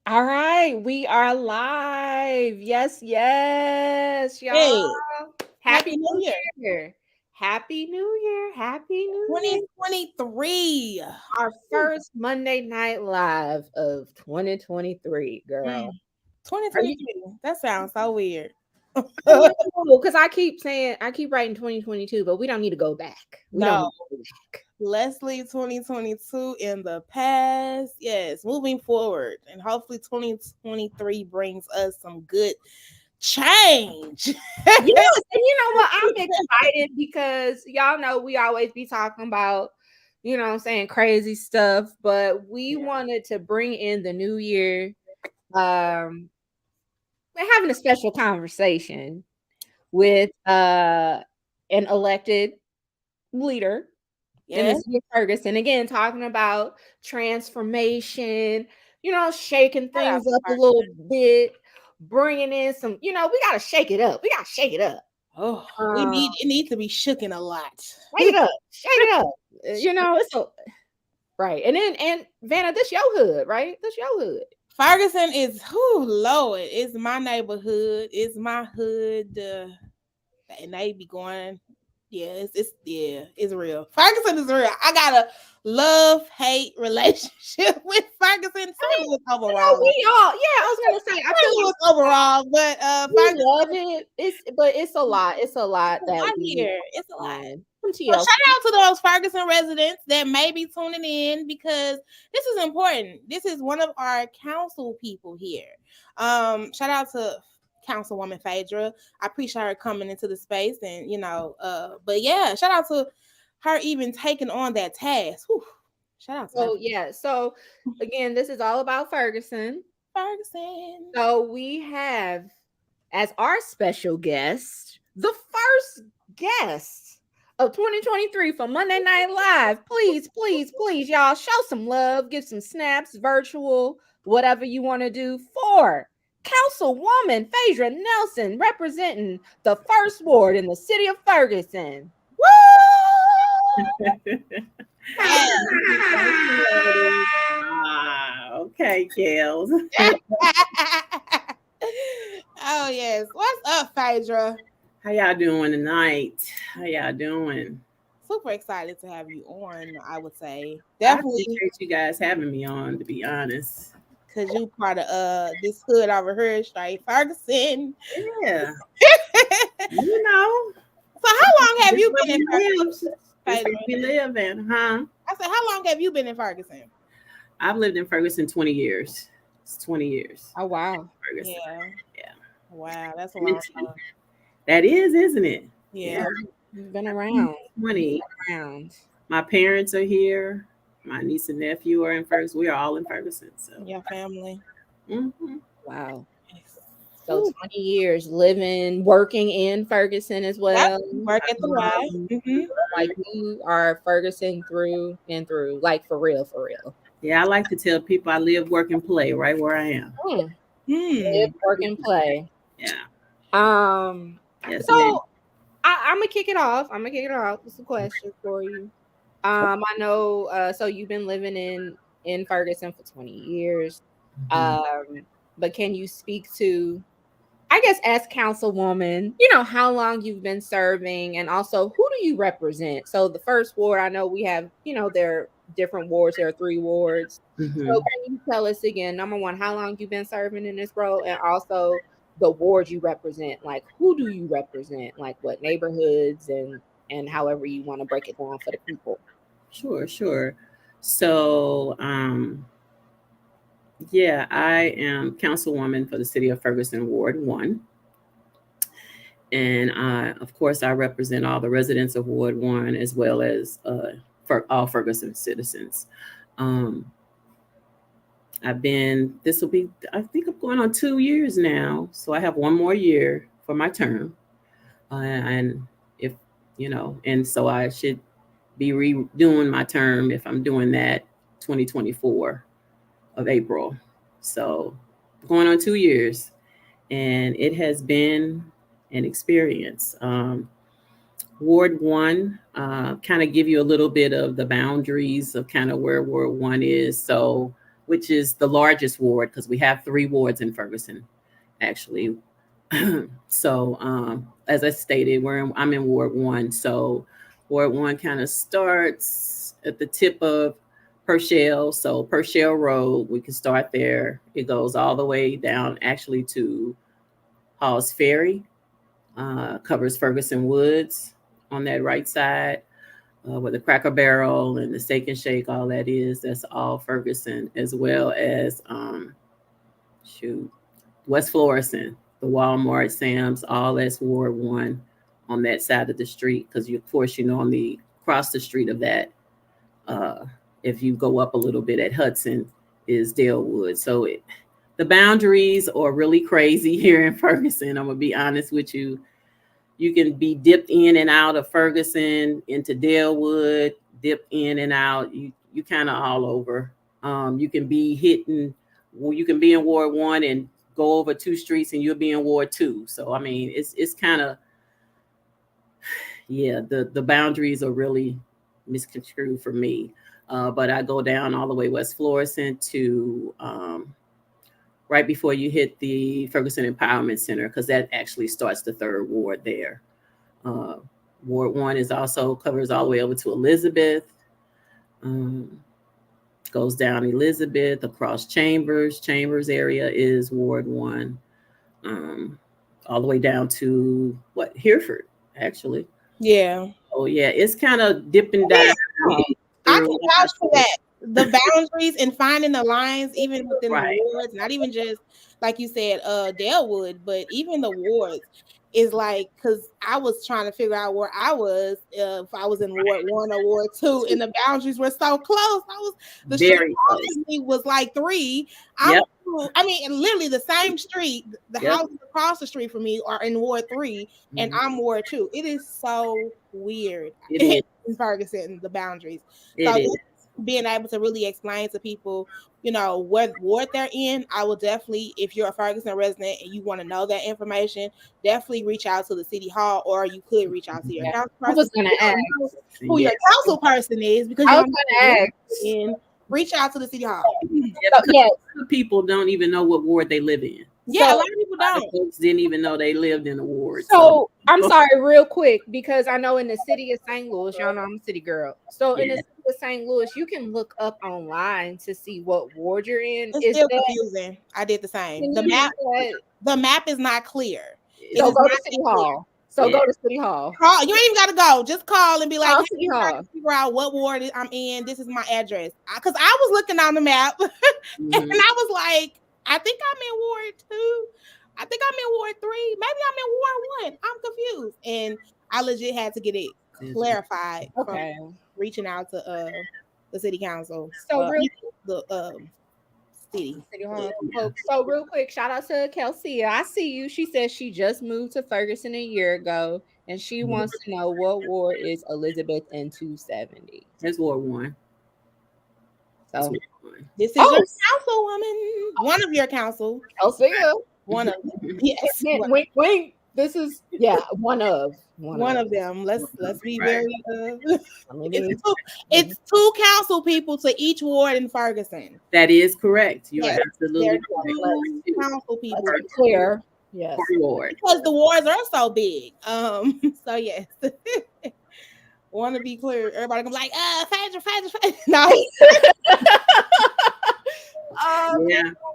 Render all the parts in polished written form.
All right, we are live. Yes, yes, y'all. Hey, Happy Happy New New Year Year. Happy New Year. Happy New Year. 2023. Our first Monday night live of 2023, girl. Mm, Are you 2022. That sounds so weird. because I keep writing 2022, but we don't need to go back. We don't No, need to go back. let's leave 2022 in the past. Yes, moving forward. And hopefully 2023 brings us some good change. Yes, and you know what? I'm excited because y'all know we always be talking about, what I'm saying, crazy stuff, but we Yeah. wanted to bring in the new year, um, we're having a special conversation with an elected leader in the Yeah. city of Ferguson. Again, talking about transformation, shaking Shout out things to up a little Ferguson. bit, bringing in some, we got to shake it up. We got to shake it up. Oh, Um, it needs to be shooken a lot. Shake it up, shake it up. It's a right. And Vanna, this your hood, right? This your hood. Ferguson is Lord, it's my neighborhood, it's my hood. And they be going, yeah, it's real. Ferguson is real. I got a love hate relationship with Ferguson. I Some mean, of it's overall. we all, yeah, I was gonna say, I feel Some of like it's overall, but we Ferguson, love it. But it's a lot. It's a lot it's a that lot we here. It's a lot. some So TLC. shout out to those Ferguson residents that may be tuning in because this is important. This is one of our council people here. Shout out to Councilwoman Phedra. I appreciate her coming into the space and but yeah, shout out to her even taking on that task. Whew. Shout out to her. So yeah. So again, this is all about Ferguson. Ferguson. So we have as our special guest the first guest of 2023 for Monday Night Live. Please, please, please, y'all show some love, give some snaps, virtual, whatever you want to do for Councilwoman Phedra Nelson, representing the first ward in the city of Ferguson. Yeah. Thank you, ladies. Okay, Kels. Oh yes. What's up, Phaedra? How y'all doing tonight? How y'all doing? Super excited to have you on, I would say. I Definitely appreciate you guys having me on, to be honest. because you part of this hood over here, straight Ferguson. Yeah, So you know, how long have this is you where been in we Ferguson, live. This is Phaedra? where we live in, huh? I said, how long have you been in Ferguson? I've lived in Ferguson 20 years. It's 20 years. Oh wow. Ferguson. Yeah. Yeah. Wow, that's a long Minty. time. That is, isn't it? Yeah. Yeah. You've been around. You've 20. been around. My parents are here. My niece and nephew are in Ferguson. We are all in Ferguson. So, Your family. mhm. Wow. Yes. So Whew. 20 years living, working in Ferguson as Yep. well. Work at the Y. Um, Mm-hmm. like you are Ferguson through and through, like for real, for real. Yeah, I like to tell people I live, work, and play right where I am. Hmm. Hmm. Live, work, and play. Yeah. Um, Yes, ma'am. so I'm gonna kick it off. I'm gonna kick it off with some questions for you. I know so you've been living in Ferguson for 20 years. Mhm. But can you speak to, I guess, as councilwoman, how long you've been serving and also who do you represent? So the first ward, I know we have, there are different wards, there are 3 wards. So Mhm. can you tell us again, number one, how long you've been serving in this role and also the ward you represent? Like who do you represent? Like what neighborhoods and however you want to break it down for the people. Sure, sure. So, yeah, I am councilwoman for the City of Ferguson, Ward 1. And of course, I represent all the residents of Ward 1 as well as for all Ferguson citizens. Um, this will be, I think I'm going on 2 years now. So I have one more year for my term. And if, and so I should be redoing my term if I'm doing that 2024 of April. So going on 2 years. And it has been an experience. Ward 1, kind of give you a little bit of the boundaries of kind of where Ward 1 is. So which is the largest ward because we have 3 wards in Ferguson, actually. So, as I stated, I'm in Ward 1. So, Ward 1 kind of starts at the tip of Purcell. So, Purcell Road, we can start there. It goes all the way down actually to Hall's Ferry, covers Ferguson Woods on that right side, where the Cracker Barrel and the Steak and Shake, all that is. That's all Ferguson, as well as, West Florissant, the Walmart, Sam's, all that's Ward 1 on that side of the street. Because, of course, across the street of that, if you go up a little bit at Hudson, is Dalewood. So the boundaries are really crazy here in Ferguson. I'm going to be honest with you. You can be dipped in and out of Ferguson into Dalewood, dipped in and out. You kind of all over. You can be in Ward 1 and go over 2 streets and you'll be in Ward 2. So, I mean, it's kind of, the boundaries are really misconstrued for me. But I go down all the way West Florissant to right before you hit the Ferguson Empowerment Center, because that actually starts the 3rd ward there. Ward 1 covers all the way over to Elizabeth. Goes down Elizabeth, across Chambers. Chambers area is Ward 1. All the way down to Hereford, actually. Yeah. Oh, yeah. It's kind of dipping down. I can vouch for that. The boundaries and finding the lines, even within the wards, not even just, like you said, Dalewood, but even the wards, is like, because I was trying to figure out where I was, if I was in Ward 1 or Ward 2, and the boundaries were so close. The street was like 3. I mean, literally the same street, the houses across the street from me are in Ward 3, and I'm Ward 2. It is so weird in Ferguson, the boundaries. Being able to really explain to people, what ward they're in, I will definitely, if you're a Ferguson resident and you want to know that information, definitely reach out to the city hall, or you could reach out to your council person. I was going to ask who your council person is, because I was going to ask. And reach out to the city hall. People don't even know what ward they live in. Yeah, a lot of people don't. Folks didn't even know they lived in a ward. So I'm sorry, real quick, because I know in the city of St. Louis, y'all know I'm a city girl. So in the city of St. Louis, you can look up online to see what ward you're in. It's still confusing. I did the same. The map is not clear. So go to City Hall. Go to City Hall. Call. You ain't even got to go. Just call and be like, hey, City Hall. Figure out what ward I'm in. This is my address. Because I was looking on the map and I was like, I think I'm in Ward 2. I think I'm in Ward 3. Maybe I'm in Ward 1. I'm confused. And I legit had to get it clarified from reaching out to the city council. So City Hall. So real quick, shout out to Kelsey. I see you. She says she just moved to Ferguson a year ago, and she wants to know what ward is Elizabeth and 270. That's Ward 1. So this is your councilwoman. One of your council. Kelsey. One of them. Yes. Wink, wink. This is one of them. Let's be very. It's 2 council people to each ward in Ferguson. That is correct. You are absolutely correct. 2 council people. That's clear. Yes. Because the wards are so big. So yes. Want to be clear? Everybody gonna be like, Phedra. No.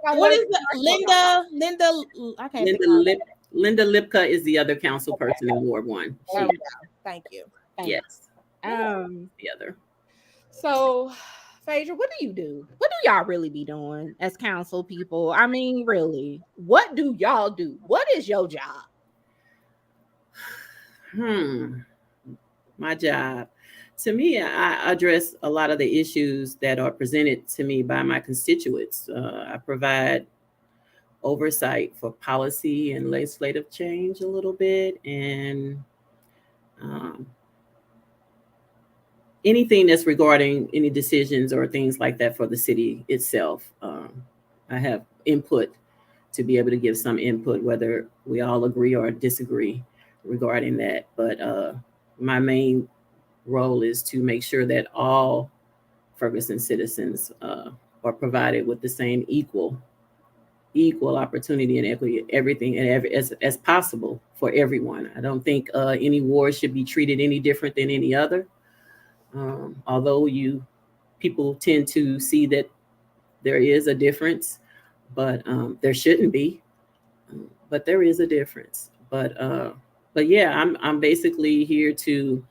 What is the Linda? I can't. Linda Lipka is the other council person in Ward 1. Thank you. Yes. The other. So, Phedra, what do you do? What do y'all really be doing as council people? I mean, really, what do y'all do? What is your job? My job. To me, I address a lot of the issues that are presented to me by my constituents. I provide oversight for policy and legislative change a little bit, and anything that's regarding any decisions or things like that for the city itself. I have input to be able to give some input, whether we all agree or disagree regarding that. But my main role is to make sure that all Ferguson citizens are provided with the same equal opportunity and equity, everything and as possible for everyone. I don't think any ward should be treated any different than any other. Although people tend to see that there is a difference, but there shouldn't be. But there is a difference. But yeah, I'm basically here to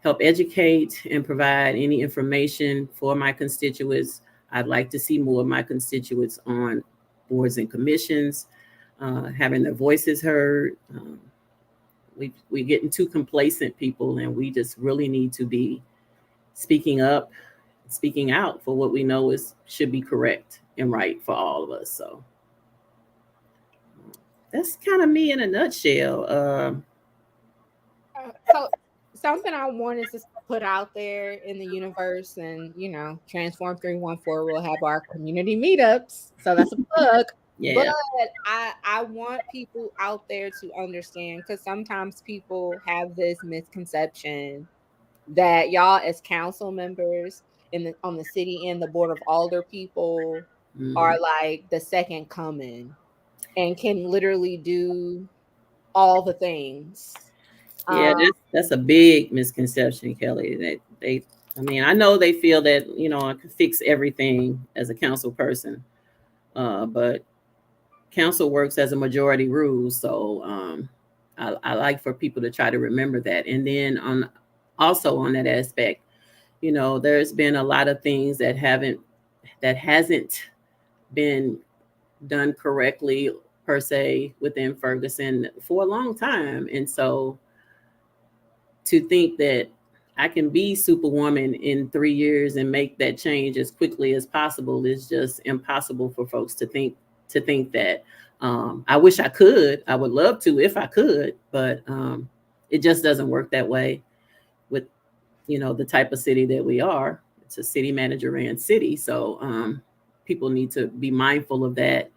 help educate and provide any information for my constituents. I'd like to see more of my constituents on boards and commissions, having their voices heard. We're getting too complacent, people, and we just really need to be speaking up, speaking out for what we know is should be correct and right for all of us. So that's kind of me in a nutshell. So something I wanted to put out there in the universe, and Transform 314 will have our community meetups. So that's a plug. Yeah. But I want people out there to understand, because sometimes people have this misconception that y'all as council members on the city and the board of alder people are like the second coming and can literally do all the things. Yeah, that's a big misconception, Kelly. I mean, I know they feel that I can fix everything as a council person, but council works as a majority rule. So I like for people to try to remember that. And then also on that aspect, there's been a lot of things that hasn't been done correctly per se within Ferguson for a long time, and so to think that I can be superwoman in 3 years and make that change as quickly as possible is just impossible for folks to think that. I wish I could. I would love to if I could, but it just doesn't work that way with the type of city that we are. It's a city manager ran city, so people need to be mindful of that.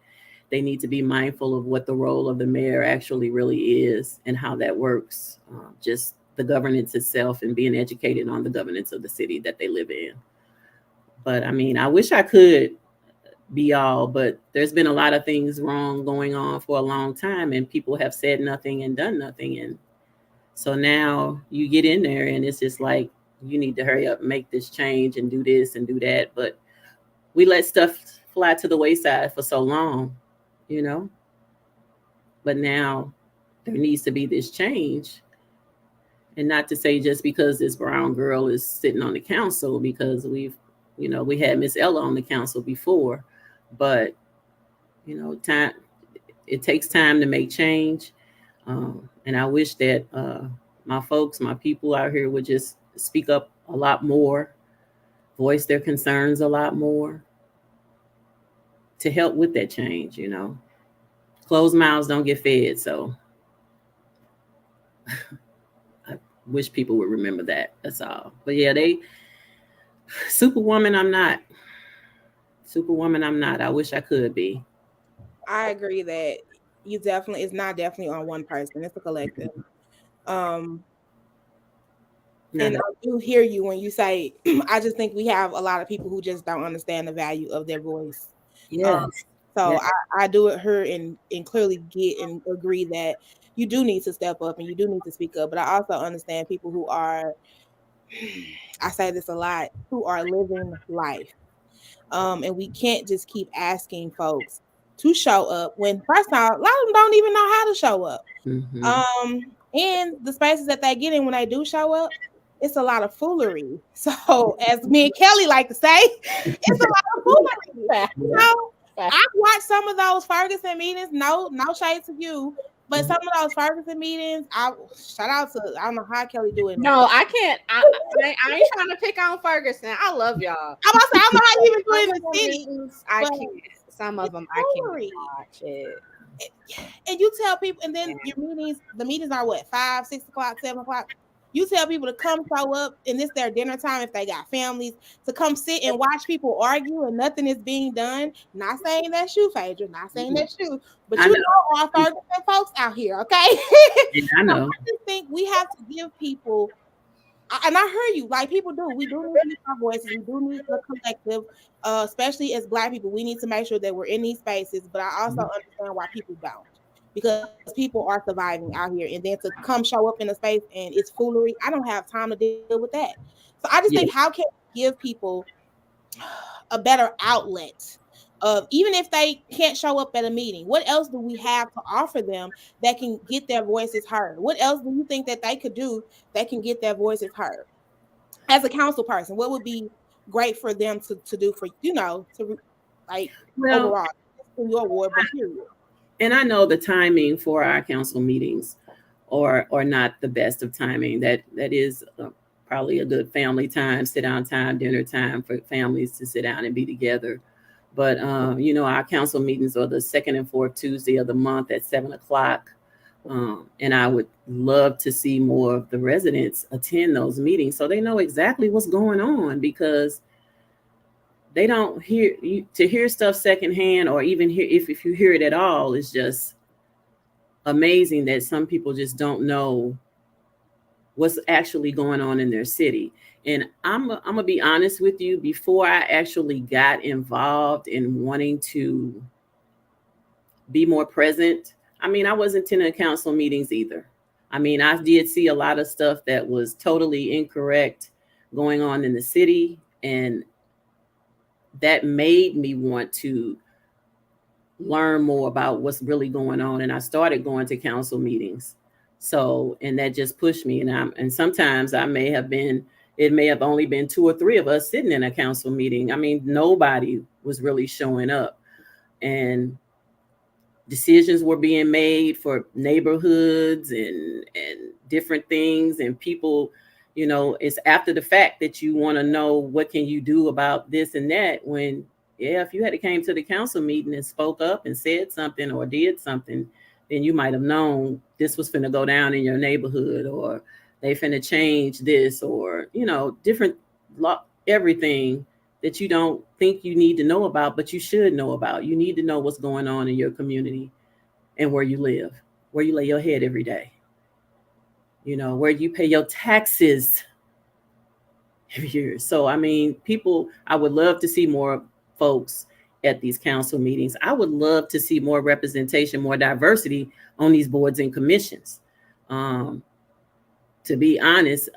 They need to be mindful of what the role of the mayor actually really is and how that works. Just the governance itself and being educated on the governance of the city that they live in. But I mean, I wish I could be all, but there's been a lot of things wrong going on for a long time, and people have said nothing and done nothing. And so now you get in there and it's just like, you need to hurry up and make this change and do this and do that. But we let stuff fly to the wayside for so long, but now there needs to be this change. And not to say just because this brown girl is sitting on the council, because we had Miss Ella on the council before, but time, it takes time to make change. And I wish that my folks, my people out here would just speak up a lot more, voice their concerns a lot more to help with that change. Closed mouths don't get fed. So wish people would remember that. That's all. But yeah, Superwoman, I'm not. I wish I could be. I agree that it's not definitely on one person. It's a collective. And I do hear you when you say, I just think we have a lot of people who just don't understand the value of their voice. Yes. So yes. I do it her and clearly get and agree that you do need to step up and you do need to speak up. But I also understand people who are, I say this a lot, who are living life. And we can't just keep asking folks to show up when, first of all, a lot of them don't even know how to show up. Mm-hmm. And the spaces that they get in when they do show up, it's a lot of foolery. So as me and Kelly like to say, it's a lot of foolery. I've watched some of those Ferguson meetings. No shade to you, but some of those Ferguson meetings, shout out to, I don't know how Kelly do it. No, I can't. I ain't trying to pick on Ferguson. I love y'all. I'm about to say, I don't know how you even do it in the city. I can't. Some of them I can't watch it. And you tell people, and then the meetings are what, 5, 6 o'clock, 7 o'clock. You tell people to come show up, and it's their dinner time if they got families, to come sit and watch people argue and nothing is being done. Not saying that's you, Phedra. Not saying that's you. But you know our Ferguson folks out here, okay? I know. I just think we have to give people and I hear you. Like people do, we do need to use our voices. We do need the collective, especially as Black people. We need to make sure that we're in these spaces. But I also understand why people don't, because people are surviving out here, and then to come show up in a space and it's foolery. I don't have time to deal with that. So I just think, Yeah. how can we give people a better outlet of, even if they can't show up at a meeting, what else do we have to offer them that can get their voices heard? What else do you think that they could do that can get their voices heard? As a council person, what would be great for them to do for, to like Well, overall in your ward, but period. and I know the timing for our council meetings are not the best of timing. That is probably a good family time, sit down time, dinner time for families to sit down and be together. But our council meetings are the second and fourth Tuesday of the month at 7 o'clock. And I would love to see more of the residents attend those meetings so they know exactly what's going on, because they don't hear stuff secondhand, or even hear, if you hear it at all, is just amazing that some people just don't know what's actually going on in their city. And I'm gonna be honest with you, before I actually got involved in wanting to be more present, I mean, I wasn't attending council meetings either. I mean, I did see a lot of stuff that was totally incorrect going on in the city, and that made me want to learn more about what's really going on. And I started going to council meetings. So, and that just pushed me. And sometimes it may have only been 2 or 3 of us sitting in a council meeting. I mean, nobody was really showing up, and decisions were being made for neighborhoods and different things, and people, it's after the fact that you want to know what can you do about this and that, when if you had came to the council meeting and spoke up and said something or did something, then you might have known this was finna go down in your neighborhood, or they finna change this, or different everything that you don't think you need to know about, but you should know about. You need to know what's going on in your community and where you live, where you lay your head every day, where you pay your taxes every year. So, I mean, I would love to see more folks at these council meetings. I would love to see more representation, more diversity on these boards and commissions. To be honest,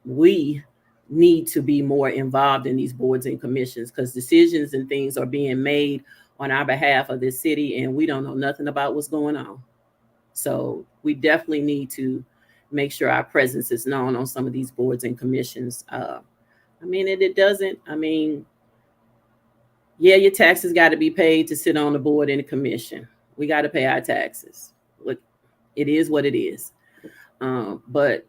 we need to be more involved in these boards and commissions, because decisions and things are being made on our behalf of this city, and we don't know nothing about what's going on. So we definitely need to make sure our presence is known on some of these boards and commissions. Yeah, your taxes got to be paid to sit on the board and the commission. We got to pay our taxes. Look, it is what it is. But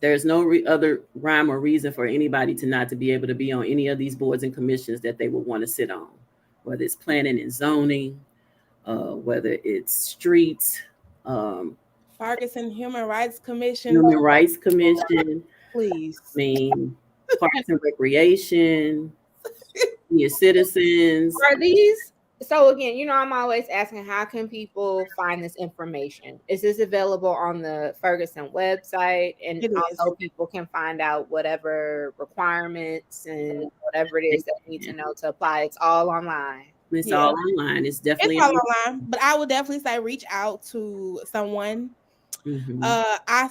there's no other rhyme or reason for anybody to not to be able to be on any of these boards and commissions that they would want to sit on, whether it's planning and zoning, whether it's streets, Ferguson Human Rights Commission. Human Rights Commission. Please. I mean, Parks and Recreation, senior citizens. Are these? So again, I'm always asking, how can people find this information? Is this available on the Ferguson website? And also people can find out whatever requirements and whatever it is that they need to know to apply. It's all online. It's all online. It's definitely all online. But I would definitely say reach out to someone. Mm-hmm. I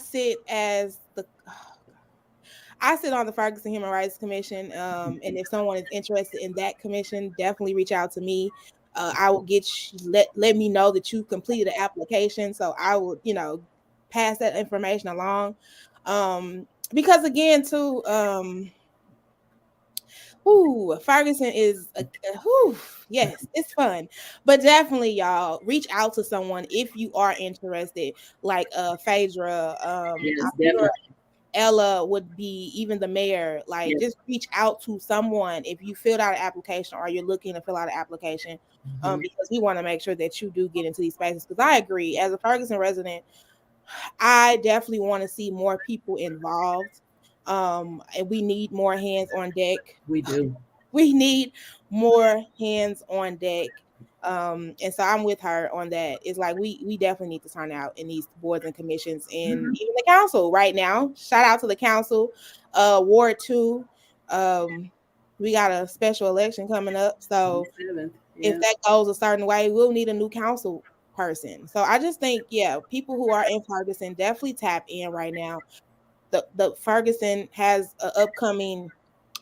sit on the Ferguson Human Rights Commission. And if someone is interested in that commission, definitely reach out to me. I will let me know that you completed the application, so I will, pass that information along. Because again, too, Ferguson is yes, it's fun. But definitely, y'all, reach out to someone if you are interested, like Phedra, yes, Ella would be, even the mayor. Like, just reach out to someone if you filled out an application or you're looking to fill out an application, because we want to make sure that you do get into these spaces. Because I agree, as a Ferguson resident, I definitely want to see more people involved. And we need more hands on deck. We do. We need more hands on deck And so I'm with her on that. It's like we definitely need to turn out in these boards and commissions and even the council right now. Shout out to the council, Ward 2. We got a special election coming up. So if that goes a certain way, we'll need a new council person. So I just think, people who are in Ferguson definitely tap in right now. The Ferguson has an upcoming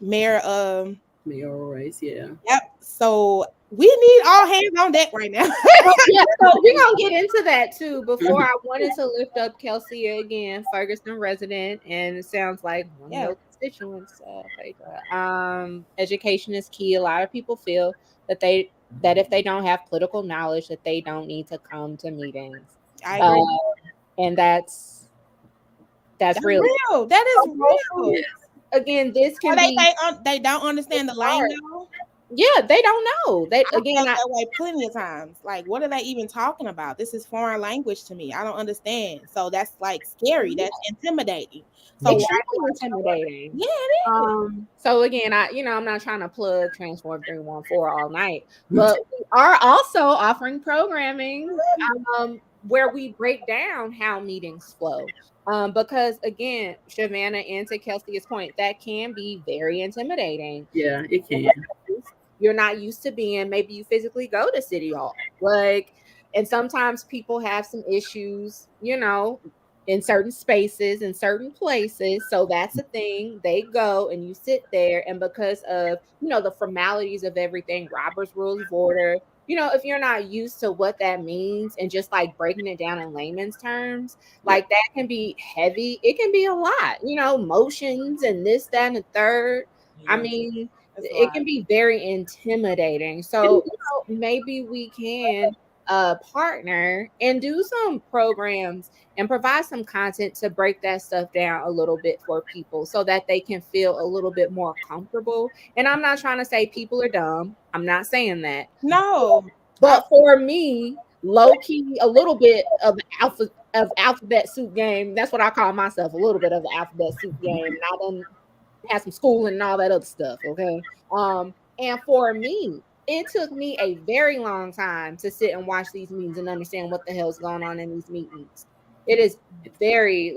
mayoral race, Yep. So we need all hands on deck right now. So we're gonna get into that too. Before I wanted to lift up Kelsey again, Ferguson resident, and it sounds like one of your constituents, Phedra. Education is key. A lot of people feel that if they don't have political knowledge, that they don't need to come to meetings. I agree. And that's real. That is real. Again, this can they don't understand the lingo. Yeah, they don't know. They felt that way plenty of times. Like, what are they even talking about? This is foreign language to me. I don't understand. So that's like scary. That's intimidating. So extremely intimidating. Yeah, it is. So again, I'm not trying to plug Transform 314 all night, but we are also offering programming where we break down how meetings flow. Because again, Shavannah, and to Kelsey's point, that can be very intimidating. Yeah, it can. You're not used to being, maybe you physically go to City Hall, and sometimes people have some issues, in certain spaces, in certain places. So that's the thing. They go and you sit there, and because of, the formalities of everything, Robert's Rules of Order, if you're not used to what that means and just like breaking it down in layman's terms, like that can be heavy. It can be a lot, motions and this, that, and the third. I mean, it can be very intimidating. So, maybe we can partner and do some programs and provide some content to break that stuff down a little bit for people so that they can feel a little bit more comfortable. And I'm not trying to say people are dumb. I'm not saying that. No. But for me, low key, a little bit of alphabet soup game. That's what I call myself, a little bit of the alphabet soup game. And I done had some schooling and all that other stuff. Okay. And for me, it took me a very long time to sit and watch these meetings and understand what the hell's going on in these meetings. It is very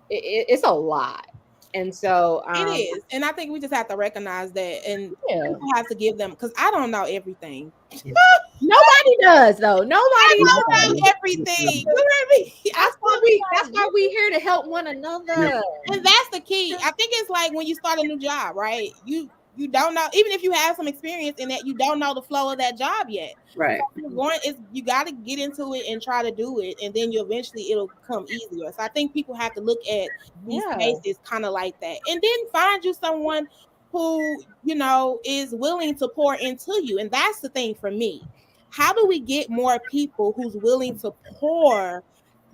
it's a lot. And so it is. And I think we just have to recognize that, and people have to give them, because I don't know everything. Nobody does though. Nobody knows everything. You know what I mean? That's why we here to help one another. And that's the key. I think it's like when you start a new job, right? You don't know, even if you have some experience in that, you don't know the flow of that job yet. Right. So you got to get into it and try to do it, and then it'll come easier. So I think people have to look at these spaces kind of like that, and then find you someone who is willing to pour into you. And that's the thing for me. How do we get more people who's willing to pour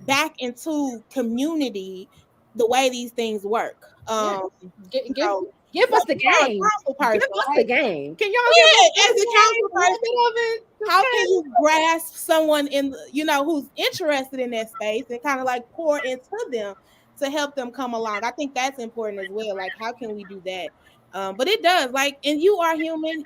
back into community the way these things work? Give us the game. Give us the game. Can y'all give as a council person? How can you grasp someone who's interested in that space and kind of like pour into them to help them come along? I think that's important as well. Like, how can we do that? But it does, and you are human.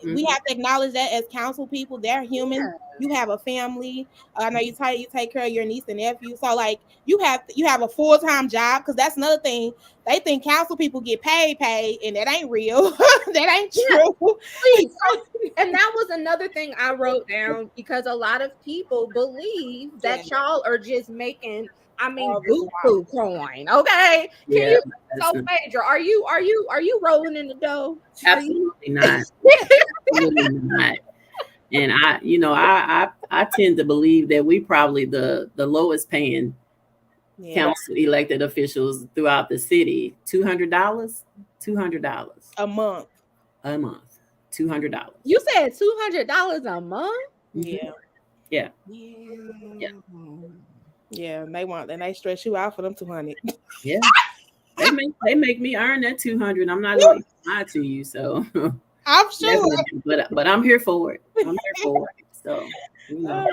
We have to acknowledge that as council people, they're human. Yeah. You have a family. I know you take care of your niece and nephew. So you have a full-time job, because that's another thing. They think council people get paid, and that ain't real. That ain't true. And that was another thing I wrote down, because a lot of people believe that y'all are just making, buku coin. Okay. Phedra, are you rolling in the dough? Absolutely not. Absolutely not. And I tend to believe that we probably the lowest paying council elected officials throughout the city. $200 a month. $200. You said $200 a month? Yeah. Yeah. Yeah, they stress you out for them 200. Yeah, they make me earn that 200. I'm not going to lie to you, so I'm sure. But I'm here for it. So however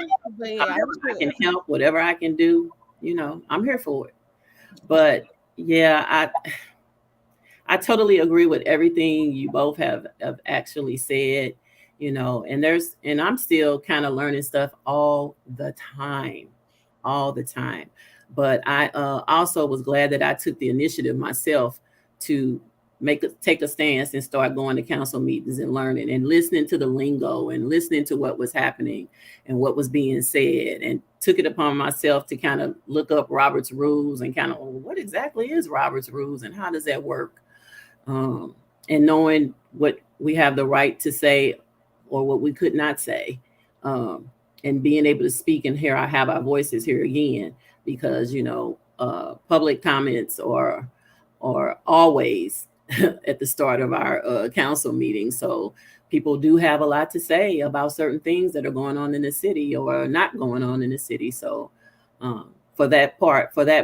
I can help, whatever I can do, I'm here for it. But yeah, I totally agree with everything you both have actually said. and I'm still kind of learning stuff all the time, all the time. But I also was glad that I took the initiative myself to take a stance and start going to council meetings and learning and listening to the lingo and listening to what was happening and what was being said, and took it upon myself to kind of look up Robert's rules and kind of, what exactly is Robert's rules and how does that work? um, and knowing what we have the right to say or what we could not say, um, and being able to speak and hear, I have our voices here again, because public comments are always at the start of our council meeting. So people do have a lot to say about certain things that are going on in the city or not going on in the city. So for that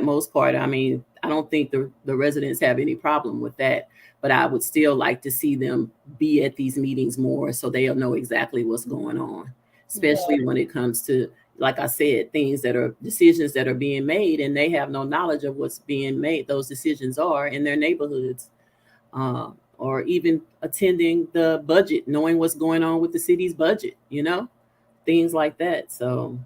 most part, I mean, I don't think the residents have any problem with that, but I would still like to see them be at these meetings more so they'll know exactly what's going on, especially when it comes to, like I said, decisions that are being made and they have no knowledge of what's being made. Those decisions are in their neighborhoods, or even attending the budget, knowing what's going on with the city's budget, things like that. So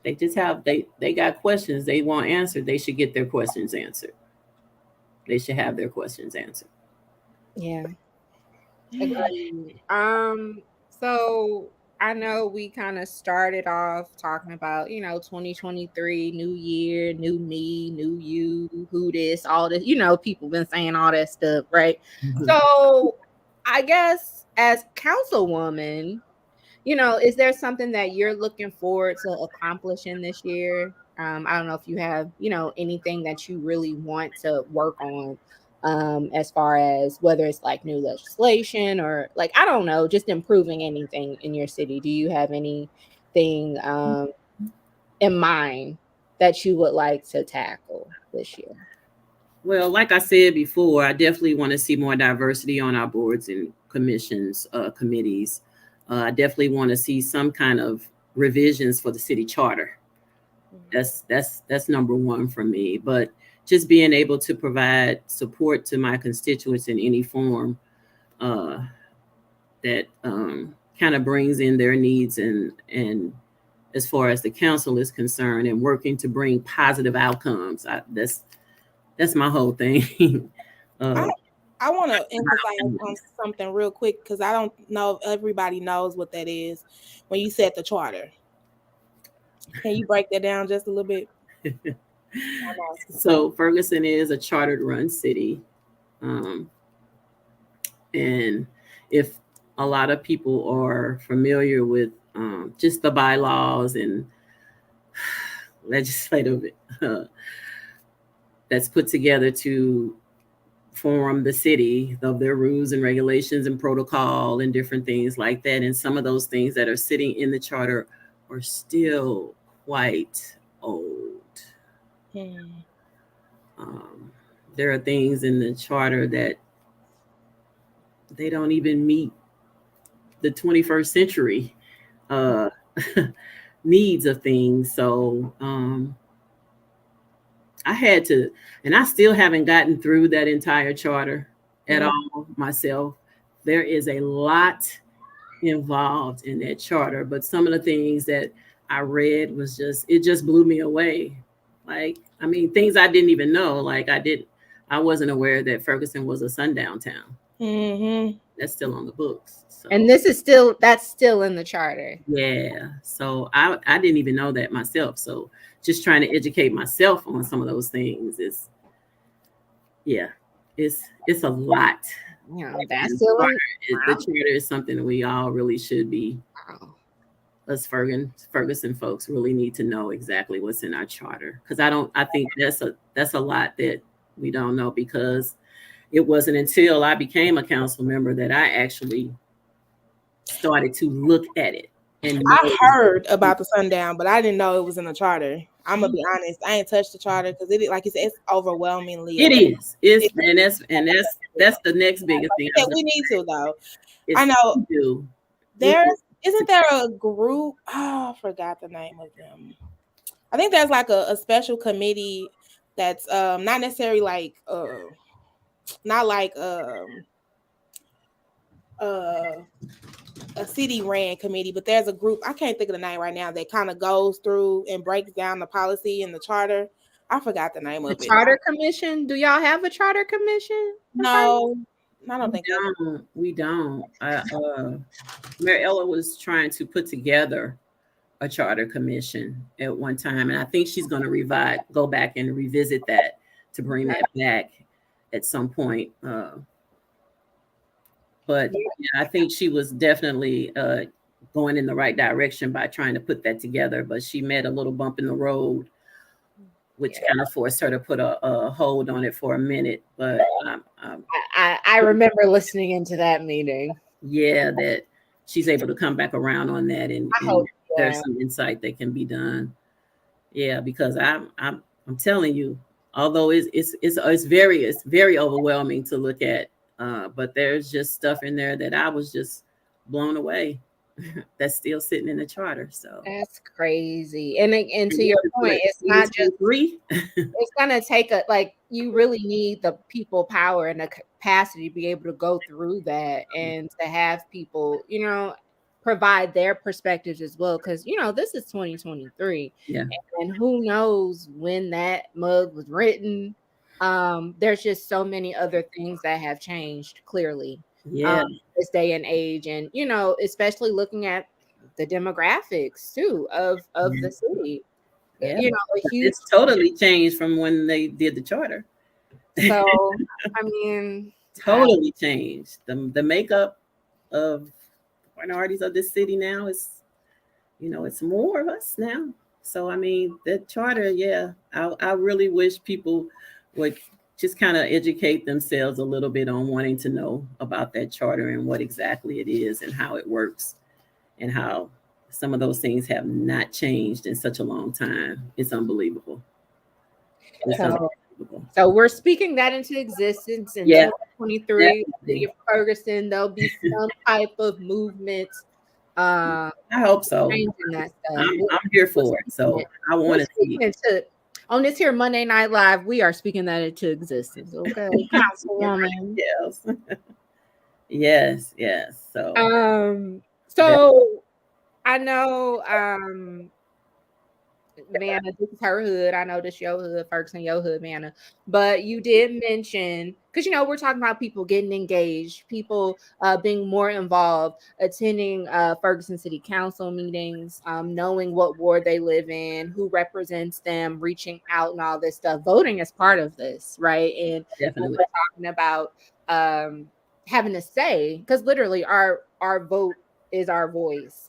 they got questions they want answered. They should get their questions answered. They should have their questions answered. Yeah. Agreed. So I know we kind of started off talking about, 2023, new year, new me, new you, who this, all this, people been saying all that stuff, right? Mhm. So I guess as councilwoman, is there something that you're looking forward to accomplishing this year? I don't know if you have, anything that you really want to work on, as far as whether it's like new legislation or like, I don't know, just improving anything in your city. Do you have anything in mind that you would like to tackle this year? Well, like I said before, I definitely want to see more diversity on our boards and commissions, committees. I definitely want to see some kind of revisions for the city charter. That's number one for me. But just being able to provide support to my constituents in any form that kind of brings in their needs, and as far as the council is concerned, and working to bring positive outcomes. That's my whole thing. I want to emphasize on something real quick because I don't know if everybody knows what that is. When you said the charter, can you break that down just a little bit? So Ferguson is a chartered run city. And if a lot of people are familiar with just the bylaws and legislative that's put together to form the city, of their rules and regulations and protocol and different things like that. And some of those things that are sitting in the charter are still quite old. There are things in the charter that they don't even meet the 21st century needs of things. So I had to, and I still haven't gotten through that entire charter at all myself. There is a lot involved in that charter, but some of the things that I read it just blew me away. Like, I mean, things I didn't even know. Like I wasn't aware that Ferguson was a sundown town. Mm-hmm. That's still on the books. So. And that's still in the charter. Yeah. So I didn't even know that myself. So just trying to educate myself on some of those things it's a lot. That's still the charter is something we all really should be. Us Ferguson folks really need to know exactly what's in our charter, because I think that's a lot that we don't know, because it wasn't until I became a council member that I actually started to look at it. And I heard about the sundown, but I didn't know it was in the charter. I'm gonna be honest, I ain't touched the charter because it, like you said, it's overwhelmingly. It is. That's the next biggest thing. Yeah, we need to though. I know. Isn't there a group? Oh, I forgot the name of them. I think there's like a special committee that's not necessarily like not like a city ran committee, but there's a group, I can't think of the name right now, that kind of goes through and breaks down the policy and the charter. I forgot the name The of it. charter commission. Do y'all have a charter commission? No, I don't think We don't. Mary Ella was trying to put together a charter commission at one time, and I think she's going to go back and revisit that to bring that back at some point. But yeah, I think she was definitely going in the right direction by trying to put that together, but she met a little bump in the road, which kind of forced her to put a hold on it for a minute. But I remember listening into that meeting. Yeah, that she's able to come back around on that, and there's some insight that can be done. Yeah, because I'm telling you, although it's very overwhelming to look at, but there's just stuff in there that I was just blown away. That's still sitting in the charter. So that's crazy. And to your point, it's not just it's gonna take you really need the people power and the capacity to be able to go through that and to have people, provide their perspectives as well. Because this is 2023. Yeah. And who knows when that mug was written. There's just so many other things that have changed clearly. Yeah. This day and age, and especially looking at the demographics too of the city. Yeah. It's totally changed from when they did the charter. So I mean, totally changed. The makeup of minorities of this city now is, it's more of us now. So I mean, the charter, yeah, I really wish people would just kind of educate themselves a little bit on wanting to know about that charter and what exactly it is and how it works and how some of those things have not changed in such a long time. It's unbelievable. So we're speaking that into existence in 2023. City of Ferguson, there'll be some type of movement. I hope so. I'm here for it. So I want to see it. On this here Monday Night Live, we are speaking that into existence. Okay, Councilwoman. Yes. So I know, Manna, this is her hood. I know this your hood, Ferguson, your hood, Manna. But you did mention, because we're talking about people getting engaged, people being more involved, attending Ferguson City Council meetings, knowing what ward they live in, who represents them, reaching out and all this stuff. Voting is part of this, right? And definitely we're talking about having a say, because literally our vote is our voice.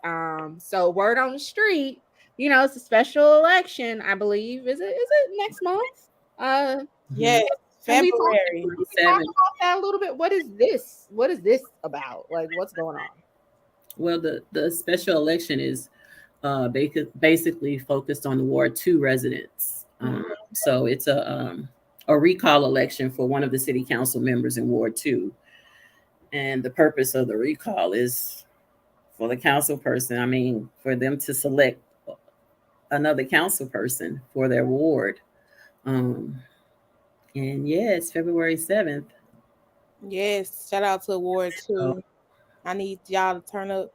So word on the street, it's a special election, I believe. Is it next month? Yes, February. Talk about that a little bit. What is this? What is this about? Like, what's going on? Well, the special election is basically focused on the Ward 2 residents. So it's a recall election for one of the city council members in Ward 2. And the purpose of the recall is for the council person, for them to select another council person for their ward. And it's February 7th. Yes, shout out to Ward 2. I need y'all to turn up.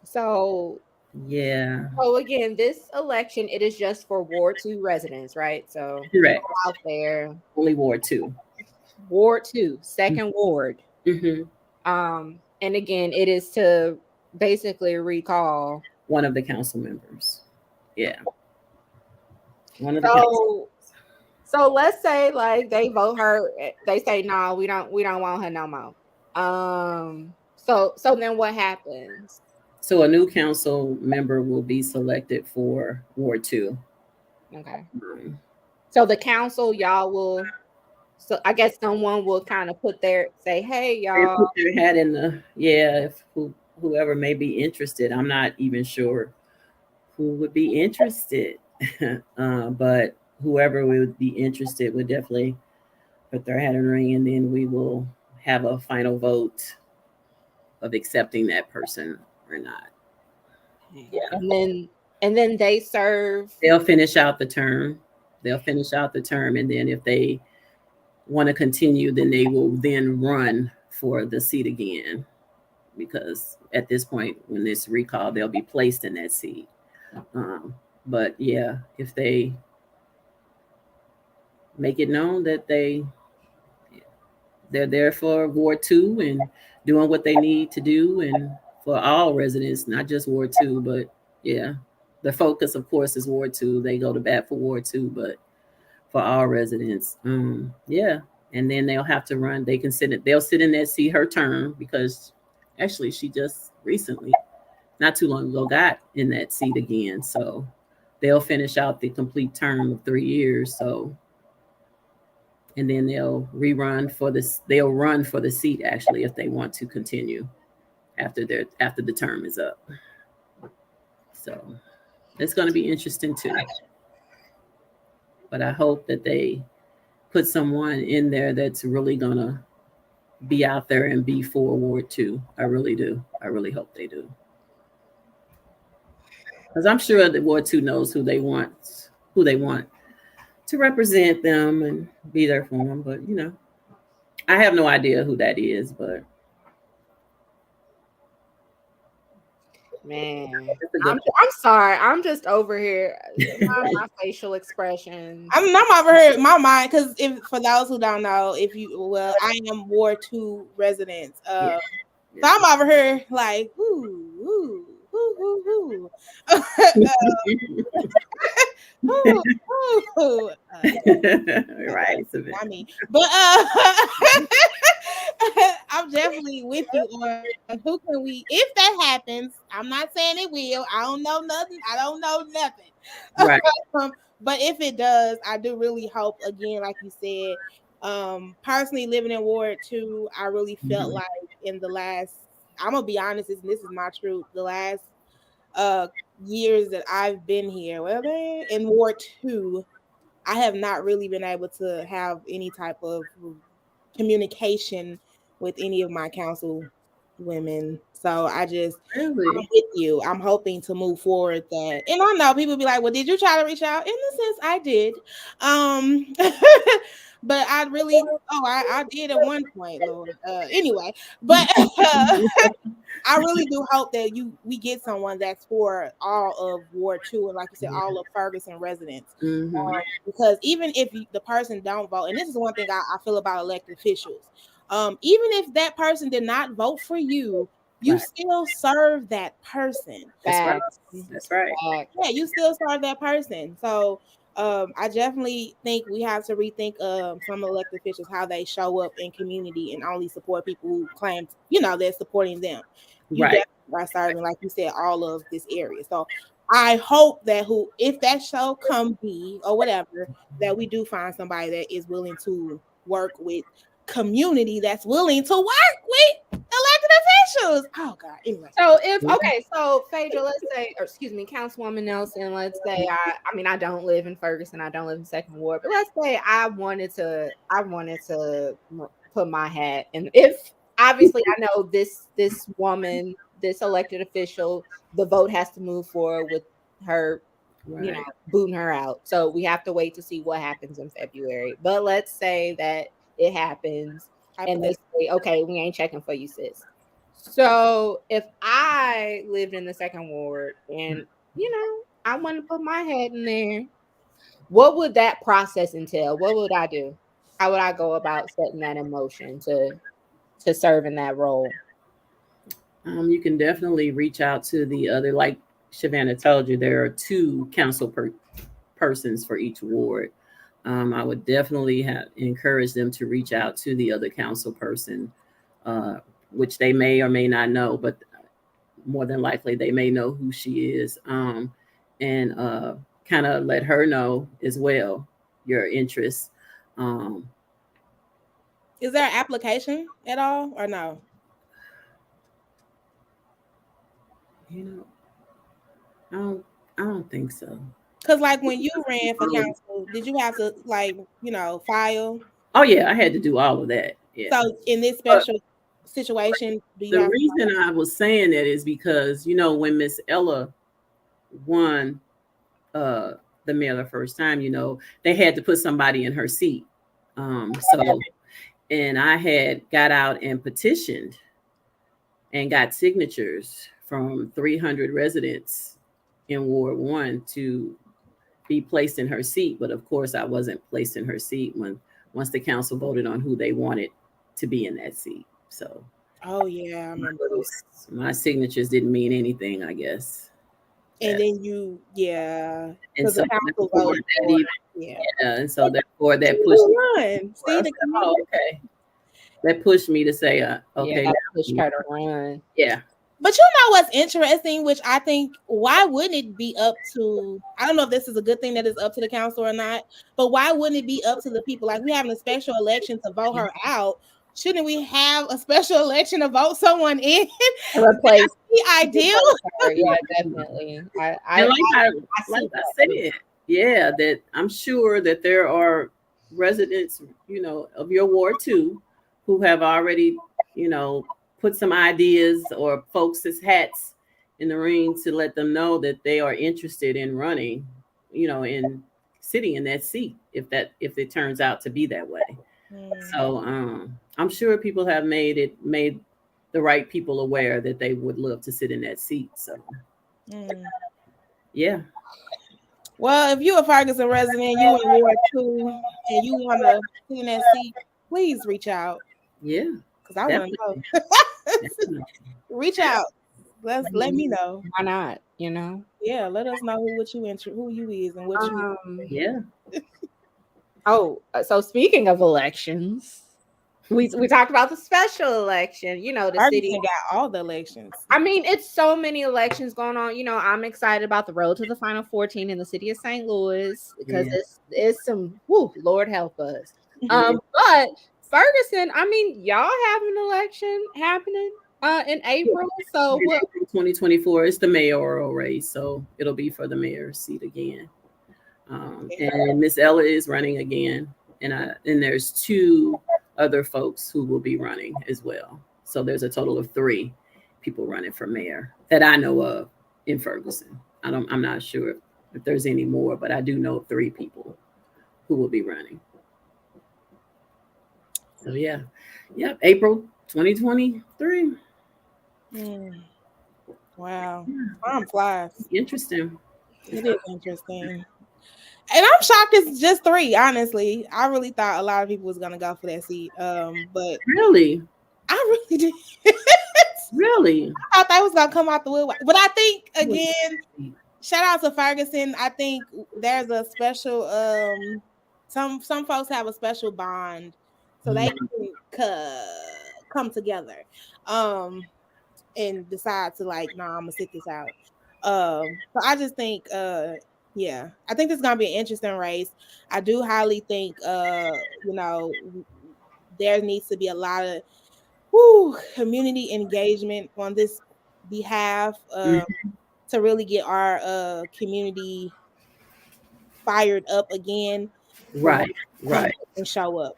So again, this election, it is just for Ward 2 residents, right? So correct. Out there, only Ward 2. Ward 2, second ward. Mm-hmm. And again, it is to basically recall one of the council members. Yeah. So let's say they vote her. They say no, we don't want her no more. So then what happens? So a new council member will be selected for Ward 2. Okay. So the council, y'all will. So I guess someone will kind of say, hey, y'all. Put their hat in if whoever may be interested. I'm not even sure who would be interested, but whoever would be interested would definitely put their hat in the ring, and then we will have a final vote of accepting that person or not. Yeah. And then they serve. They'll finish out the term, and then if they want to continue, then they will then run for the seat again. because at this point, when this recall, they'll be placed in that seat. But yeah, if they make it known that they're there for Ward 2 and doing what they need to do, and for all residents, not just Ward 2, but yeah, the focus, of course, is Ward 2. They go to bat for Ward 2, but for all residents, yeah. And then they'll have to run. They'll sit in that seat her term, because actually she just recently, not too long ago, got in that seat again. So they'll finish out the complete term of 3 years. So, and then they'll rerun for this. They'll run for the seat, actually, if they want to continue after the term is up. So it's going to be interesting too. But I hope that they put someone in there that's really going to be out there and be for Ward 2. I really do. I really hope they do. Because I'm sure that Ward 2 knows who they want to represent them and be there for them. But, I have no idea who that is, but. Man, I'm sorry. I'm just over here. My facial expressions. I'm over here. My mind, because for those who don't know, I am Ward 2 residents. So I'm over here like, ooh. Right. I mean, but I'm definitely with you on who can we, if that happens. I'm not saying it will. I don't know nothing. Right. But if it does, I do really hope, again, like you said, personally living in Ward 2, I really felt like in the last, I'm gonna be honest, and this is my truth, the last years that I've been here, in Ward 2, I have not really been able to have any type of communication with any of my council women. So I'm with you. I'm hoping to move forward that. And I know people be like, well, did you try to reach out? In a sense, I did. But I really, I did at one point, Lord. Anyway, but I really do hope that we get someone that's for all of Ward 2, and like you said, all of Ferguson residents. Because even if the person don't vote, and this is one thing I feel about elected officials, even if that person did not vote for you, you still serve that person. That's right. Yeah, you still serve that person. So I definitely think we have to rethink some elected officials, how they show up in community and only support people who claim, they're supporting them. You definitely are serving, like you said, all of this area. So I hope that if that show come be or whatever, that we do find somebody that is willing to work with community, that's willing to work with elected officials. Oh God. Anyway. So Phedra, let's say, or excuse me, Councilwoman Nelson, let's say I don't live in Ferguson, I don't live in Second Ward, but let's say I wanted to put my hat in. If obviously I know this woman, this elected official, the vote has to move forward with her, booting her out. So we have to wait to see what happens in February. But let's say that it happens and they say, okay, we ain't checking for you, sis. So if I lived in the Second Ward and, I want to put my head in there, what would that process entail? What would I do? How would I go about setting that in motion to serve in that role? You can definitely reach out to the other, like Shavannah told you, there are 2 council persons for each ward. I would definitely encourage them to reach out to the other council person, which they may or may not know, but more than likely they may know who she is, and kind of let her know as well your interests. Is there an application at all or no? I don't think so. Because like when you ran for council, did you have to file? Oh yeah, I had to do all of that. Yeah. So in this special situation, the reason I was saying that is because when Miss Ella won the mayor the first time, they had to put somebody in her seat. And I had got out and petitioned and got signatures from 300 residents in Ward 1 to be placed in her seat. But of course, I wasn't placed in her seat once the council voted on who they wanted to be in that seat. So, oh yeah, I remember. My signatures didn't mean anything, I guess. And then and so the council voted for it. Yeah, and so therefore that pushed me. See the community. Okay. That pushed me to say, okay, that pushed her to run. Yeah. But you know what's interesting, which I think, why wouldn't it be up to, I don't know if this is a good thing that is up to the council or not, but why wouldn't it be up to the people? Like, we having a special election to vote her out. Shouldn't we have a special election to vote someone in? Replace the ideal. Yeah, definitely. I said, yeah, that I'm sure that there are residents, of your ward too, who have already, put some ideas or folks as hats in the ring to let them know that they are interested in running, in sitting in that seat if it turns out to be that way. So I'm sure people have made the right people aware that they would love to sit in that seat. So yeah. Well, if you're a Ferguson resident, you in Ward 2, and you want to sit in that seat, please reach out. Yeah. Because I want to know. Reach out. Let me know. Why not? Yeah, let us know who you is and what you. Yeah. Oh, so speaking of elections, we talked about the special election. The city got all the elections. I mean, it's so many elections going on. I'm excited about the road to the final 14 in the city of St. Louis because it's some. Lord help us. But Ferguson, I mean, y'all have an election happening in April. So 2024 is the mayoral race, so it'll be for the mayor's seat again. And Miss Ella is running again, and there's 2 other folks who will be running as well. So there's a total of 3 people running for mayor that I know of in Ferguson. I'm not sure if there's any more, but I do know 3 people who will be running. So yeah, April 2023. Wow, time flies. Interesting. It is interesting. And I'm shocked it's just 3, honestly. I really thought a lot of people was gonna go for that seat. But really, I really did. Really? I thought that was gonna come out the woodwork. But I think, again, shout out to Ferguson. I think there's a special some folks have a special bond, so they can come together and decide to I'm gonna sit this out. So I just think I think this is gonna be an interesting race. I do highly think there needs to be a lot of community engagement on this behalf to really get our community fired up again. Right. And show up.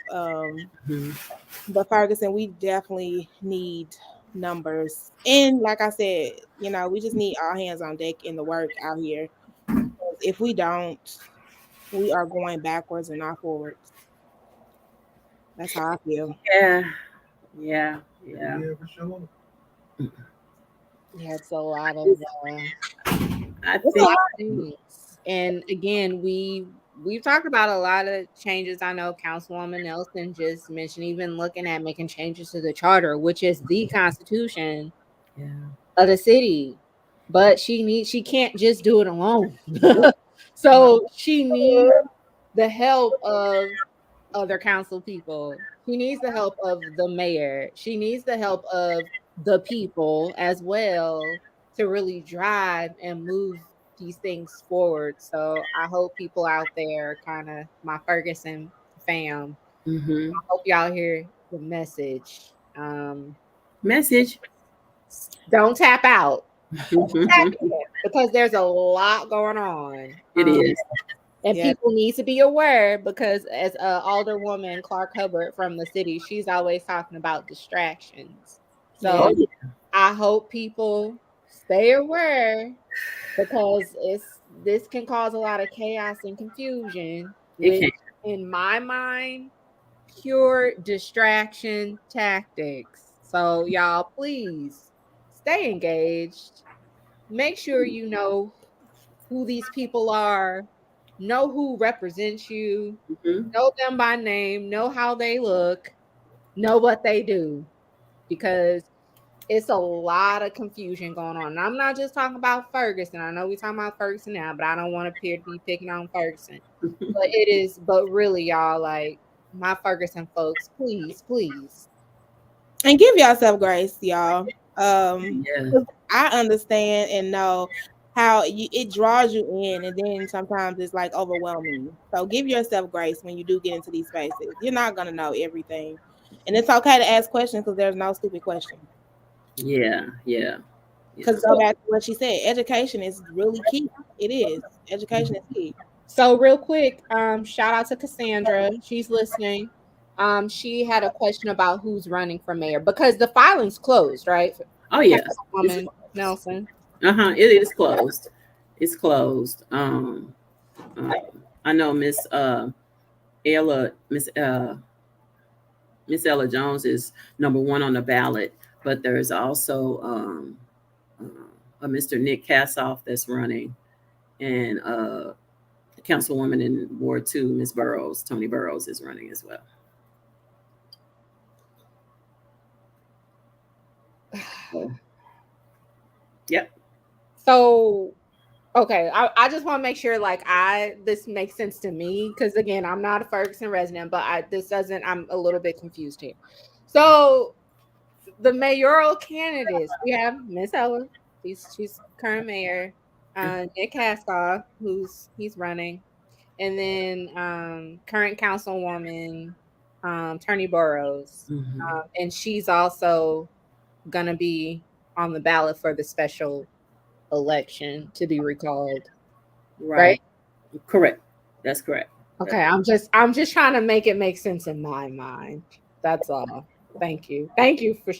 But Ferguson, we definitely need numbers. And like I said, we just need all hands on deck in the work out here. If we don't, we are going backwards and not forwards. That's how I feel. Yeah, for sure. Yeah, it's a lot of things. And again, we've talked about a lot of changes. I know Councilwoman Nelson just mentioned even looking at making changes to the charter, which is the constitution of the city. But she can't just do it alone. So she needs the help of other council people. She needs the help of the mayor. She needs the help of the people as well to really drive and move these things forward. So I hope people out there, kind of my Ferguson fam, I hope y'all hear the message. Don't tap out. Because there's a lot going on. It is. And people need to be aware, because as Alderwoman Clark Hubbard from the city, she's always talking about distractions. So I hope people stay aware, because this can cause a lot of chaos and confusion, which in my mind, pure distraction tactics. So y'all, please stay engaged. Make sure you know who these people are, know who represents you, Mm-hmm. know them by name, know how they look, know what they do, because it's a lot of confusion going on. And I'm not just talking about Ferguson. I know we're talking about Ferguson now, but I don't want to appear to be picking on Ferguson. But it is, but really, y'all, like my Ferguson folks, please, please. And give yourself grace, y'all. Yeah. 'Cause I understand and know how it draws you in, and then sometimes it's like overwhelming. So give yourself grace when you do get into these spaces. You're not gonna know everything, and it's okay to ask questions because there's no stupid question. Yeah. Yeah. Yeah. Because go back to what she said, education is really key. It is. Education is key. So real quick, shout out to Cassandra. She's listening. She had a question about who's running for mayor because the filing's closed, right? Oh yeah. It's Councilwoman Nelson. it is closed. It's closed. Uh, I know Ella Miss Miss Ella Jones is number one on the ballot, but there's also a Mr. Nick Kassoff that's running, and Councilwoman in Ward 2, Miss Burrows, Tony Burrows, is running as well. So, yep. So okay, I just want to make sure like this makes sense to me because again I'm not a Ferguson resident, but this doesn't. I'm a little bit confused here. So the mayoral candidates we have Miss Ella, she's current mayor, Nick Kassoff, he's running, and then current councilwoman Tony Burrows, Mm-hmm. and she's also gonna be on the ballot for the special election to be recalled, right? Right. Correct. That's correct. Okay, I'm just trying to make it make sense in my mind. That's all. Thank you for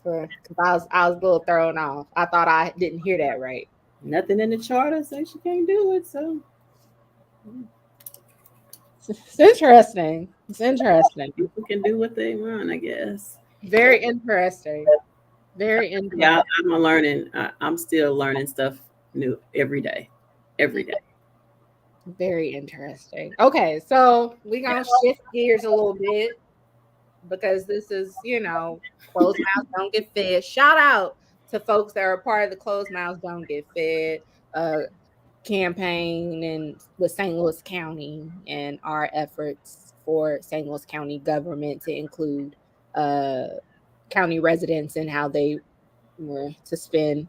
because I was a little thrown off. I thought I didn't hear that right. Nothing in the charter says she can't do it. So It's interesting. It's interesting. people can do what they want, I guess. Very interesting. Very Yeah, interesting. I'm a learning. I'm still learning stuff new every day. Every day. Very interesting. Okay, so we're gonna shift gears a little bit because this is, closed mouths don't get fed. Shout out to folks that are part of the closed mouths don't get fed campaign and with St. Louis County and our efforts for St. Louis County government to include county residents and how they were to spend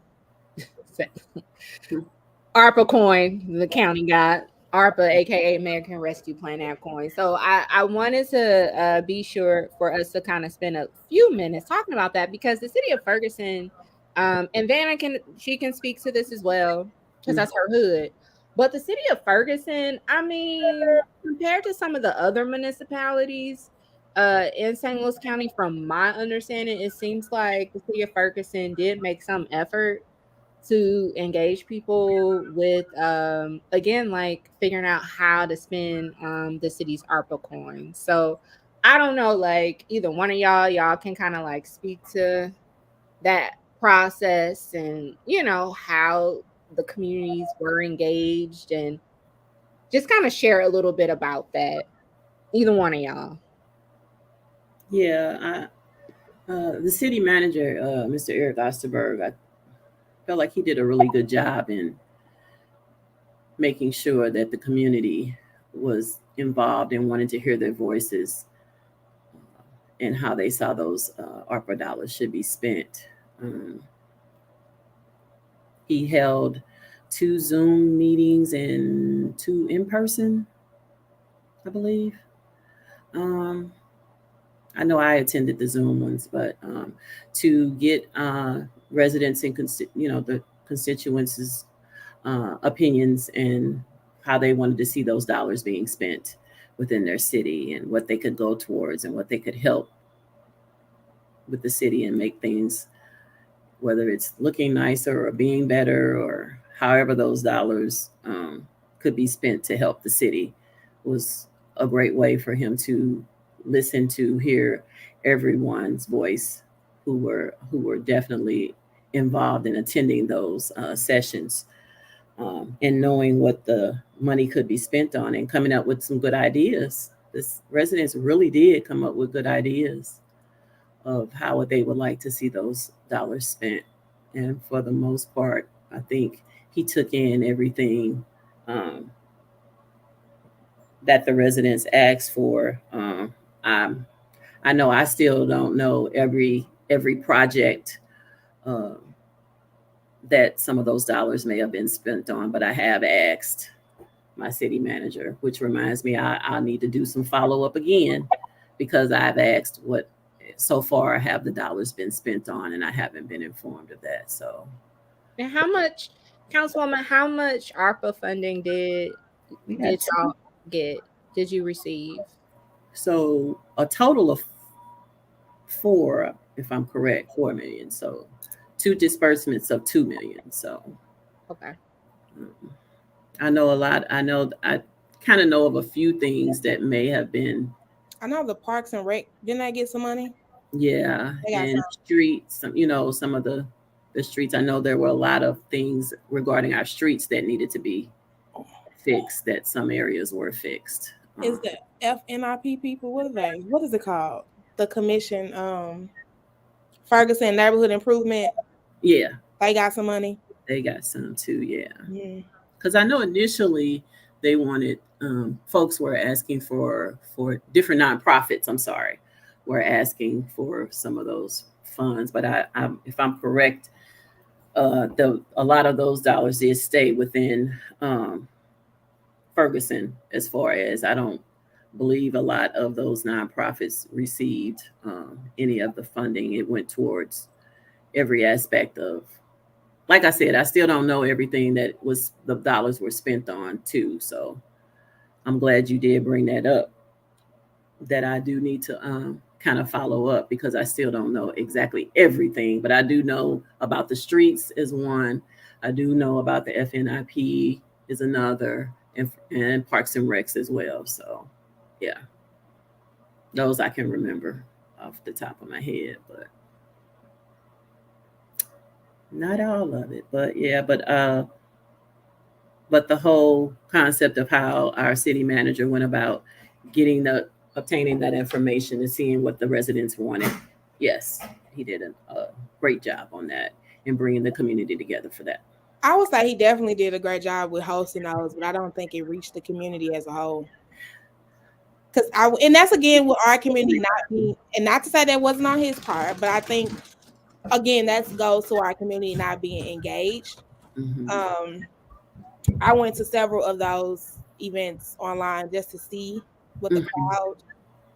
ARPA coin, the county got ARPA, aka American Rescue Plan Act coin. So I wanted to be sure for us to kind of spend a few minutes talking about that because the city of Ferguson, and Vanna she can speak to this as well because that's her hood. But the city of Ferguson, I mean, compared to some of the other municipalities in St. Louis County, from my understanding, it seems like the city of Ferguson did make some effort to engage people with again like figuring out how to spend the city's ARPA coins. So I don't know, like either one of y'all can kind of like speak to that process and how the communities were engaged and just kind of share a little bit about that. Either one of y'all. Yeah, the city manager, Mr. Eric Osterberg, I felt like he did a really good job in making sure that the community was involved and wanted to hear their voices and how they saw those ARPA dollars should be spent. He held 2 Zoom meetings and 2 in person, I believe. I know I attended the Zoom ones, but to get residents and the constituents' opinions and how they wanted to see those dollars being spent within their city and what they could go towards and what they could help with the city and make things, whether it's looking nicer or being better or however those dollars could be spent to help the city, was a great way for him to listen to hear everyone's voice who were definitely involved in attending those sessions, and knowing what the money could be spent on and coming up with some good ideas. This residents really did come up with good ideas of how they would like to see those dollars spent. And for the most part, I think he took in everything um, that the residents asked for. I'm, I know I still don't know every project um, that some of those dollars may have been spent on, but I have asked my city manager, which reminds me I need to do some follow up again because I've asked what so far have the dollars been spent on, and I haven't been informed of that. So, And how much, Councilwoman, how much ARPA funding we got did y'all get? Did you receive? so a total of four, if I'm correct, 4 million. So two disbursements of 2 million. So Okay. um, I know a lot. I kind of know of a few things that may have been, I know the Parks and Rec, didn't they get some money? yeah, They got and streets. Some of the streets. I know there were a lot of things regarding our streets that needed to be fixed. That some areas were fixed. Is the FNIP people, what are they? What is it called? The commission, Ferguson Neighborhood Improvement. Yeah, They got some money. they got some too. Yeah, Mm. because I know initially they wanted, folks were asking for different nonprofits. I'm sorry, were asking for some of those funds, but if I'm correct, a lot of those dollars did stay within Ferguson. As far as I don't believe a lot of those nonprofits received any of the funding. It went towards every aspect of, like I said, I still don't know everything that was the dollars were spent on too. So I'm glad you did bring that up. That I do need to kind of follow up because I still don't know exactly everything, but I do know about the streets is one. I do know about the FNIP is another, and Parks and Recs as well. So, yeah, those I can remember off the top of my head, but not all of it. But yeah, but the whole concept of how our city manager went about getting the obtaining that information and seeing what the residents wanted. Yes, he did a great job on that and bringing the community together for that. I would say he definitely did a great job with hosting those, but I don't think it reached the community as a whole. And that's again with our community not being, and not to say that wasn't on his part, but I think again that goes to our community not being engaged. Mm-hmm. I went to several of those events online just to see what the Mm-hmm. crowd,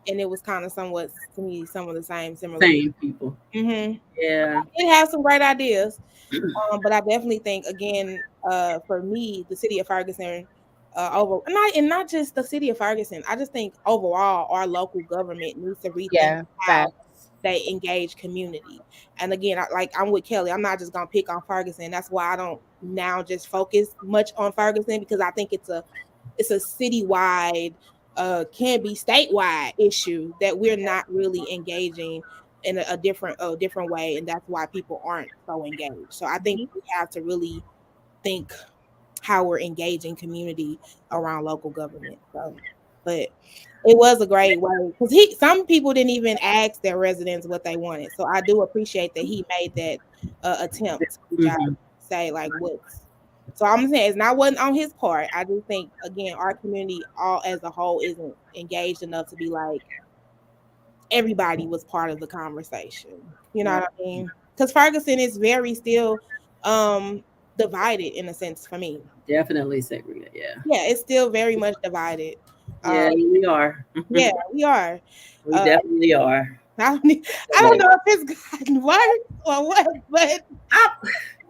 and it was kind of somewhat to me some of the similar. Same people. Mm-hmm. Yeah. It has some great ideas, but I definitely think again, for me, the city of Ferguson, not just the city of Ferguson. I just think overall our local government needs to rethink Yeah, how facts. they engage community. And again, I'm with Kelly. I'm not just gonna pick on Ferguson. That's why I don't now just focus much on Ferguson because I think it's a citywide, can be statewide issue that we're not really engaging in a different way, and that's why people aren't so engaged. So I think we have to really think how we're engaging community around local government. So, but it was a great way because some people didn't even ask their residents what they wanted. So I do appreciate that he made that attempt to reach out, Mm-hmm. say like what's. So I'm saying it's not wasn't on his part. I do think again our community all as a whole isn't engaged enough to be like everybody was part of the conversation. You know Right. what I mean? Because Ferguson is very still divided in a sense for me. Definitely segregate. Yeah. Yeah, it's still very much divided. Yeah, we are. Yeah, we are. We Uh, definitely are. I don't know if it's gotten worse or what, but I,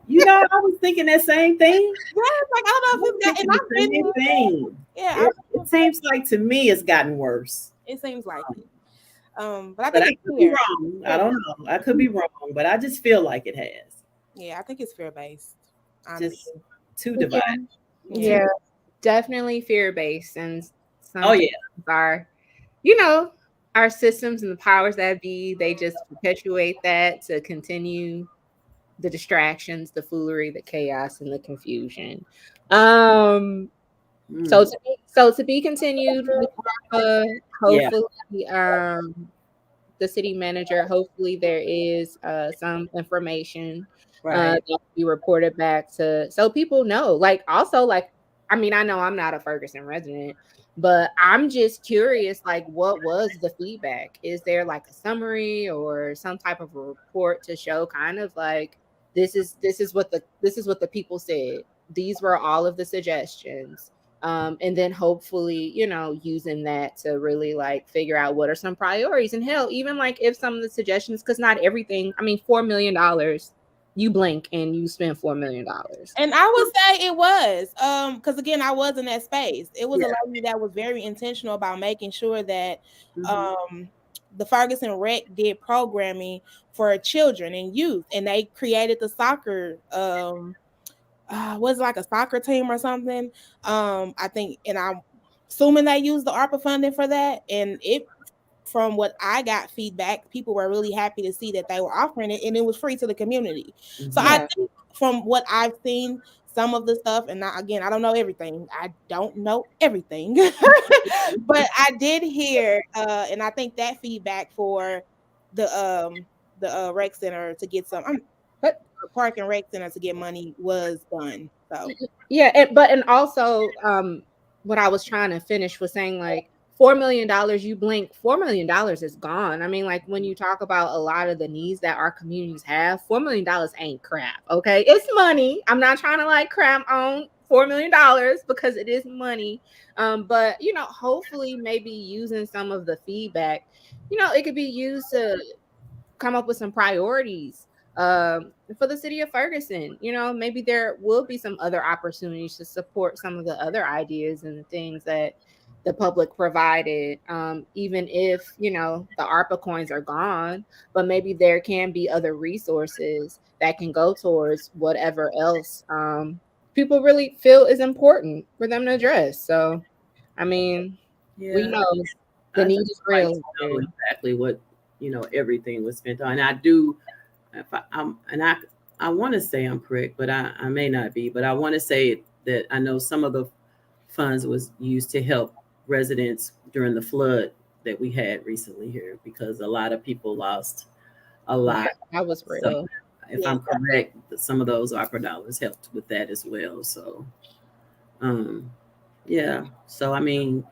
I was thinking that same thing. yeah, it's like I don't know if it's gotten. And I've been Same thing. yeah, It seems like to me it's gotten worse. it seems like it. But I But think I it's could be fair. wrong. I don't know. I could be wrong, but I just feel like it has. Yeah, I think it's fair based. Just too Yeah. divided. Yeah, definitely fear based, and some Oh yeah. things are, you know, our systems and the powers that be, they just perpetuate that to continue the distractions, the foolery, the chaos, and the confusion. So Mm. to be continued with Yeah. hopefully the city manager, hopefully there is some information Right. that will be reported back to so people know. Like also like I mean, I know I'm not a Ferguson resident, but I'm just curious, like what was the feedback? Is there like a summary or some type of a report to show kind of like this is what the people said. These were all of the suggestions. And then hopefully, you know, using that to really like figure out what are some priorities. And hell, even like if some of the suggestions, because not everything, I mean, $4 million, you blink and you spend $4 million. And I would say it was, because again, I was in that space. It was Yeah. a lady that was very intentional about making sure that Mhm. the Ferguson Rec did programming for children and youth, and they created the soccer was like a soccer team or something. I think, and I'm assuming they used the ARPA funding for that. And it, from what I got feedback, people were really happy to see that they were offering it, and it was free to the community. So Mhm. I Yeah. think from what I've seen, some of the stuff, and again, I don't know everything. I don't know everything, but I did hear, and I think that feedback for the rec center to get some. But Park and Rec Center to get money was done. So yeah, and also what I was trying to finish was saying like $4 million, you blink, $4 million is gone. I mean, like when you talk about a lot of the needs that our communities have, $4 million ain't crap. Okay. It's money. I'm not trying to like crap on $4 million because it is money. But you know, hopefully maybe using some of the feedback, you know, it could be used to come up with some priorities for the city of Ferguson. You know, maybe there will be some other opportunities to support some of the other ideas and things that the public provided, even if, you know, the ARPA coins are gone, but maybe there can be other resources that can go towards whatever else people really feel is important for them to address. So, I mean, we Yeah. know the I need just is like real to know here. exactly what everything was spent on. And I do, if I'm, and I want to say I'm correct, but I may not be. But I want to say that I know some of the funds was used to help residents during the flood that we had recently here, because a lot of people lost a Yeah, lot. that was So real. if yeah. I'm correct, some of those ARPA dollars helped with that as well. So um, yeah. So I mean,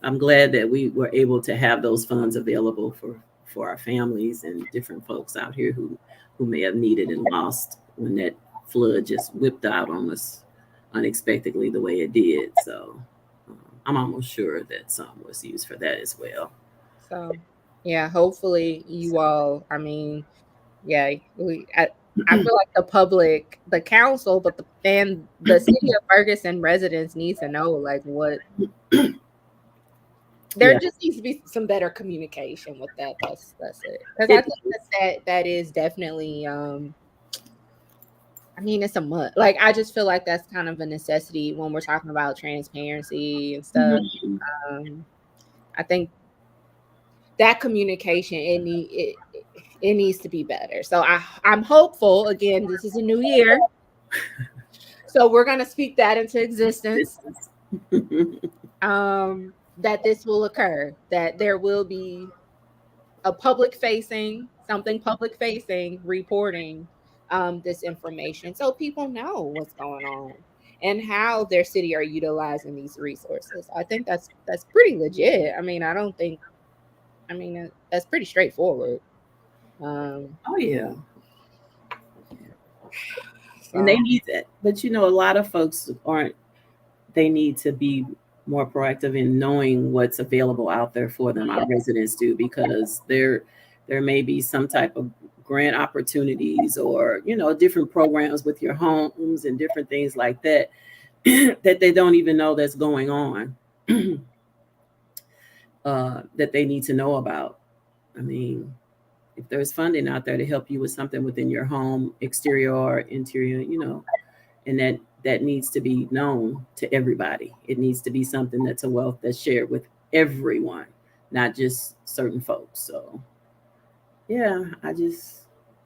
I'm glad that we were able to have those funds available for our families and different folks out here who may have needed and lost when that flood just whipped out on us unexpectedly the way it did. So I'm almost sure that some was used for that as well. So, yeah, hopefully you all, I mean, yeah, I feel like the public, the council, but and the city of Ferguson residents need to know like what there Yeah. just needs to be some better communication with that. That's it. Because I It, think that is definitely I mean it's a must. Like I just feel like that's kind of a necessity when we're talking about transparency and stuff. Mhm. Um I think that communication it needs to be better. So I'm hopeful. Again, this is a new year, so we're gonna speak that into existence. That this will occur. That there will be a public facing reporting this information, so people know what's going on and how their city are utilizing these resources. I think that's pretty legit. I mean, I don't think. I mean, that's pretty straightforward. Um, Oh yeah. And they so need that. But a lot of folks aren't, they need to be more proactive in knowing what's available out there for them. Our residents do, because there may be some type of grant opportunities, or different programs with your homes and different things like that that they don't even know that's going on, that they need to know about. I mean, if there's funding out there to help you with something within your home, exterior or interior, and that needs to be known to everybody. It needs to be something that's a wealth that's shared with everyone, not just certain folks. So yeah,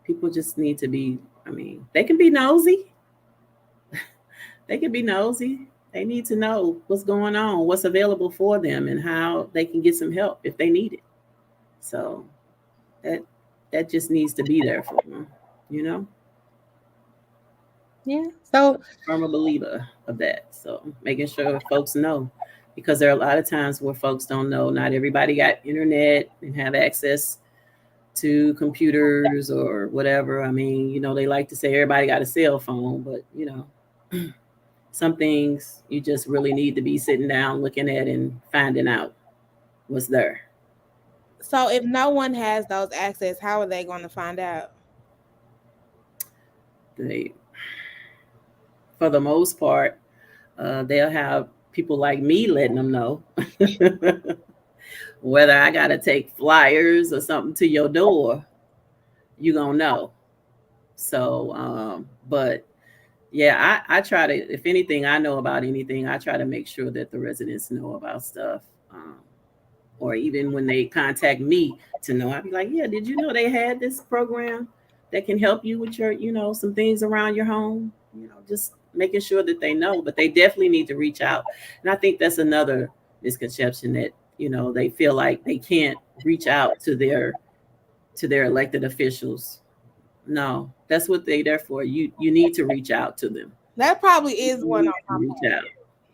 people just need to be. I mean, they can be nosy. They can be nosy. They need to know what's going on, what's available for them, and how they can get some help if they need it. So that that just needs to be there for them, you know. Yeah. So I'm a believer of that. So making sure folks know, because there are a lot of times where folks don't know. Not everybody got internet and have access to computers or whatever. I mean, they like to say everybody got a cell phone, but some things you just really need to be sitting down looking at and finding out what's there. if no one has those access, how are they going to find out? They, for the most part, they'll have people like me letting them know. Whether I got to take flyers or something to your door, you going to know. So, but yeah, I try to, if anything, I know about anything, I try to make sure that the residents know about stuff. Or even when they contact me to know, I'd be like, yeah, did you know they had this program that can help you with your, some things around your home? Just making sure that they know, but they definitely need to reach out. And I think that's another misconception that, they feel like they can't reach out to their elected officials. No, that's what they're there for. You need to reach out to them. That probably is You one need on to reach out.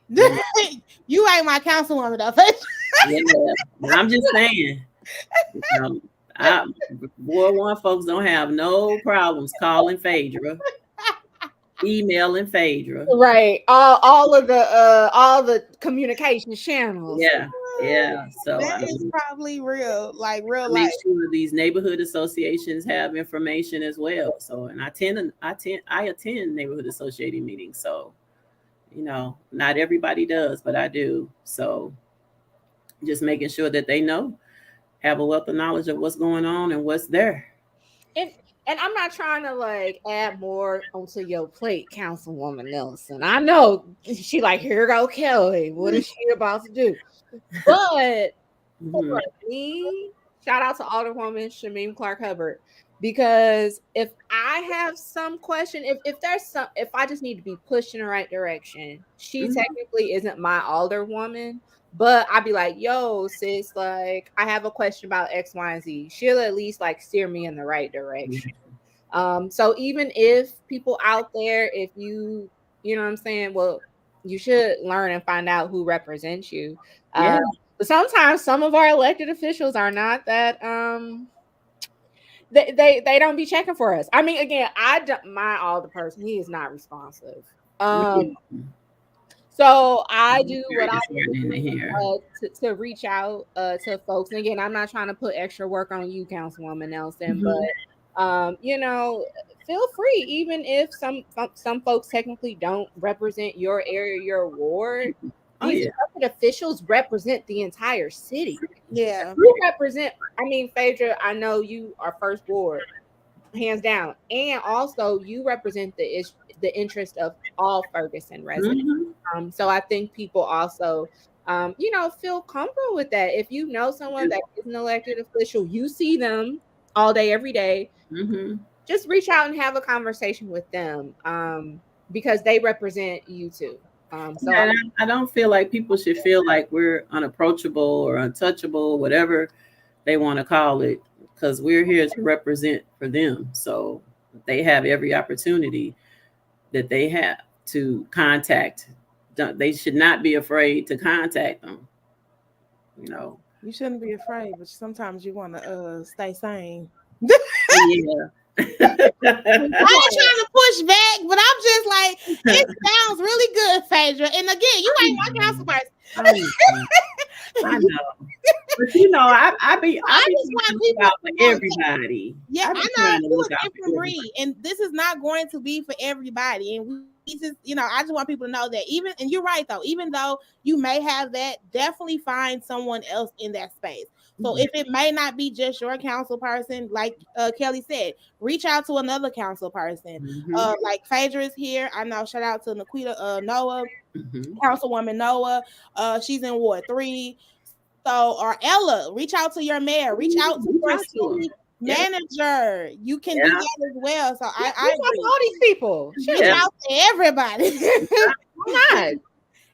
my You ain't my councilwoman though. Yeah, but I'm just saying. Um, I, War One folks don't have no problems calling Phedra, emailing Phedra. Right. All the communication channels. Yeah, yeah. So That is probably real, like real make life. sure these neighborhood associations have information as well. So, and I attend neighborhood associating meetings. So, not everybody does, but I do. So, just making sure that they know, have a wealth of knowledge of what's going on and what's there. And and I'm not trying to like add more onto your plate, Councilwoman Nelson. I know she like, here go Kelly. What is she about to do? But Mhm. for me, shout out to Alderwoman Shamim Clark Hubbard. Because if I have some question, if I just need to be pushed in the right direction, she Mhm. technically isn't my alderwoman, but I'd be like, yo, sis, like I have a question about X, Y, and Z. She'll at least like steer me in the right direction. So even if people out there, if you know what I'm saying, well, you should learn and find out who represents you. Yeah. But sometimes some of our elected officials are not that they don't be checking for us. I mean, again, I don't my alder person, he is not responsive. Um, Mhm. so I It's do what very I disheartening to do hear. to reach out to folks. And again, I'm not trying to put extra work on you, Councilwoman Nelson, Mhm. but feel free, even if some folks technically don't represent your area, your ward. Oh These yeah. elected officials represent the entire city. Yeah. You represent, I mean, Phaedra, I know you are first ward, hands down, and also you represent the interest of all Ferguson residents. Mhm. So I think people also, feel comfortable with that. If you know someone that is an elected official, you see them all day, every day, Mhm. just reach out and have a conversation with them, because they represent you too. So Yeah, and I don't feel like people should feel like we're unapproachable or untouchable, whatever they want to call it, because we're here to represent for them. So they have every opportunity that they have to contact. They should not be afraid to contact them. You know. You shouldn't be afraid, but sometimes you want to stay sane. Yeah. I ain't trying to push back, but I'm just like, it sounds really good, Phaedra. And again, you ain't my council person. I know. I know. But I I be just trying want to look people out to for know. everybody. Yeah, I I be know trying to you look a out for different everybody. breed, and this is not going to be for everybody. And we just, I just want people to know that and you're right though, even though you may have that, definitely find someone else in that space. So if it may not be just your council person, like Kelly said, reach out to another council person. Mm-hmm. Like Phaedra is here. I know. Shout out to Naquita Noah, Mm-hmm. Councilwoman Noah. She's in Ward 3. So, or Ella, reach out to your mayor, reach out to your city manager. You can do that as well. So I agree. All these people. Reach out to everybody. Why not?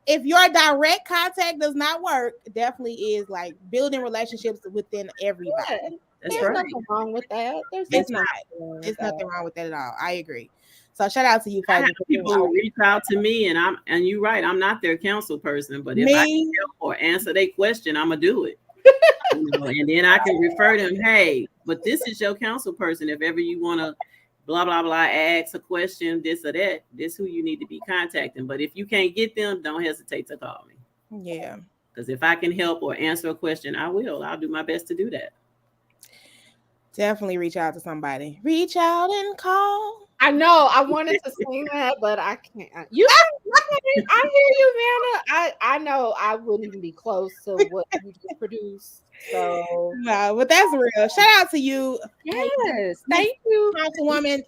If your direct contact does not work, definitely is like building relationships within everybody. Yeah. There's nothing wrong with that. It's nothing wrong with that at all. I agree. So shout out to you, Phedra. People reach out to me, and you're right. I'm not their council person, but if I can help or answer their question, I'm gonna do it. And then I can refer them. Hey, but this is your council person. If ever you want to, blah blah blah, ask a question, this or that, this who you need to be contacting. But if you can't get them, don't hesitate to call me. Yeah, because if I can help or answer a question, I will. I'll do my best to do that. Definitely reach out to somebody. Reach out and call. I know I wanted to sing that, but I can't. I hear you, Vanna. I know I wouldn't even be close to what you just produced. So no, but that's real. Shout out to you. Yes, thank you, Councilwoman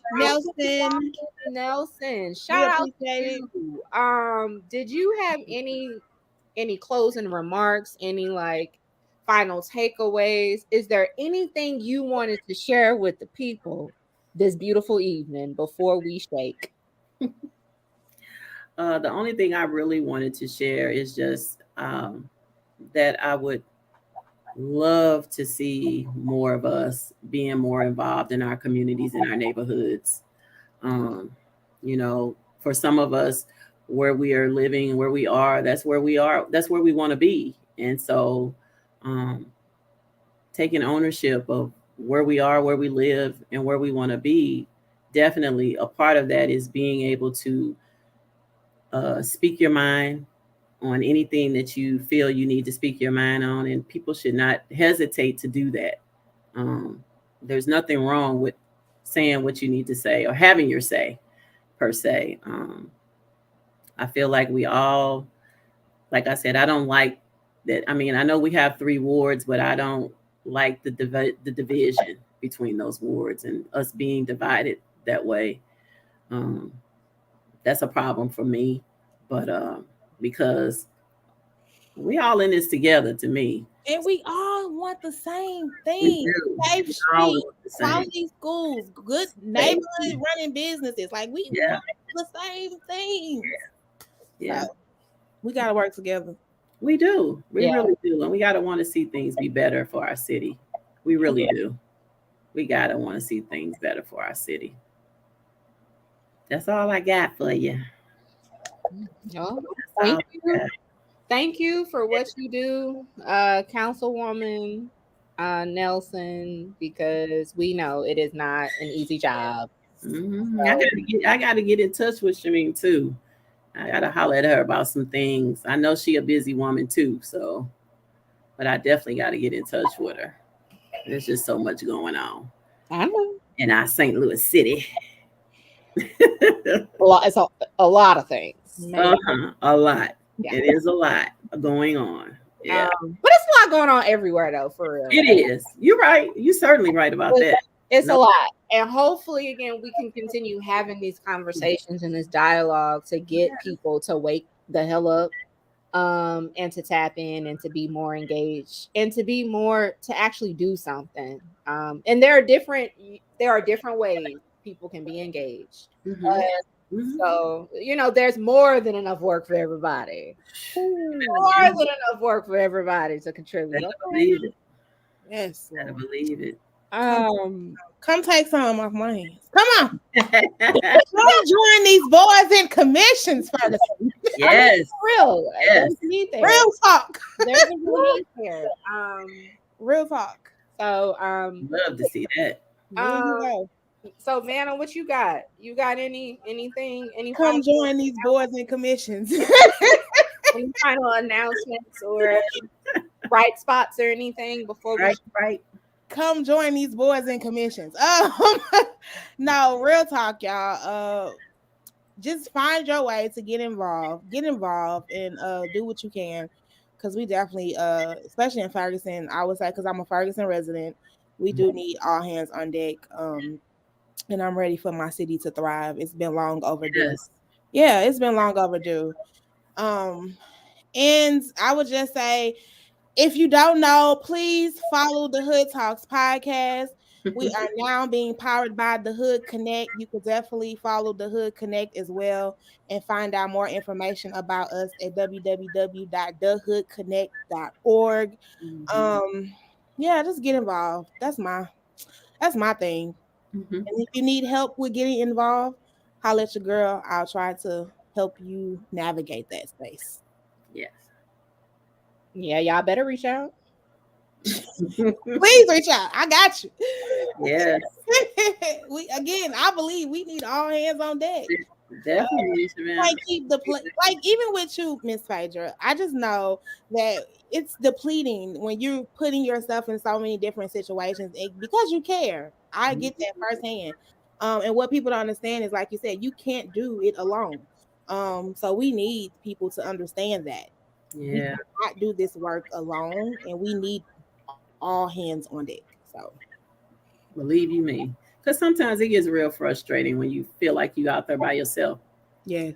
Nelson. Shout out to you. Did you have any closing remarks? Any like final takeaways? Is there anything you wanted to share with the people this beautiful evening before we shake? The only thing I really wanted to share is just that I would love to see more of us being more involved in our communities and our neighborhoods. For some of us, where we are living, where we are, that's where we want to be. And so taking ownership of where we are, where we live, and where we want to be, definitely a part of that is being able to speak your mind on anything that you feel you need to speak your mind on, and people should not hesitate to do that. There's nothing wrong with saying what you need to say or having your say, per se. I feel like we all, like I said, I don't like that. I mean, I know we have 3 wards, but I don't like the division between those wards and us being divided that way. That's a problem for me, but because we all in this together, to me, and we all want the same thing: safe streets, quality schools, good neighborhood running businesses. Like we want the same things. Yeah, so we got to work together. We do. We really do. And we got to want to see things be better for our city. We really do. We got to want to see things better for our city. That's all I got for you. Thank you. Thank you for what you do, Councilwoman Nelson, because we know it is not an easy job. Mm-hmm. I got to get in touch with Shameen too. I got to holler at her about some things. I know she a busy woman too, so, but I definitely got to get in touch with her. There's just so much going on. I know. In our St. Louis city. It's a lot of things. A lot. Yeah. It is a lot going on. Yeah. But it's a lot going on everywhere though, for real. It is. You're right. You're certainly right about that. It's a lot. And hopefully, again, we can continue having these conversations and this dialogue to get people to wake the hell up and to tap in and to be more engaged and to actually do something. And there are different ways people can be engaged. So, there's more than enough work for everybody. More than enough work for everybody to contribute. I believe it. Yes. I believe it. Come take some off my hands. Come on. Come join these boards and commissions, Ferguson. Yes. Real. Yes. Real talk. There's a need here. Real talk. So love to see that. So Vanna, what you got? You got anything? Come join these boards and commissions. Any final announcements or bright spots or anything before we right. Come join these boards and commissions. No, real talk, y'all. Just find your way to get involved and do what you can, because we definitely especially in Ferguson, I would say, because I'm a Ferguson resident, we do need all hands on deck. And I'm ready for my city to thrive. It's been long overdue. Yes. Yeah, it's been long overdue. And I would just say, If you don't know, please follow the Hood Talks podcast. We are now being powered by the Hood Connect. You could definitely follow the Hood Connect as well and find out more information about us at www.thehoodconnect.org. Mhm. Um, yeah, just get involved. That's my thing. Mhm. And if you need help with getting involved, holler at your girl. I'll try to help you navigate that space. Yes. Yeah, y'all better reach out. Please reach out. I got you. Yes. I believe we need all hands on deck. Definitely, Shamel. Like keep the like even with you, Miss Phaedra, I just know that it's depleting when you're putting yourself in so many different situations because you care. I get that firsthand. And what people don't understand is, like you said, you can't do it alone. So we need people to understand that we Yeah. cannot do this work alone, and we need all hands on deck. So Believe you me. Because sometimes it gets real frustrating when you feel like you out there by yourself yes,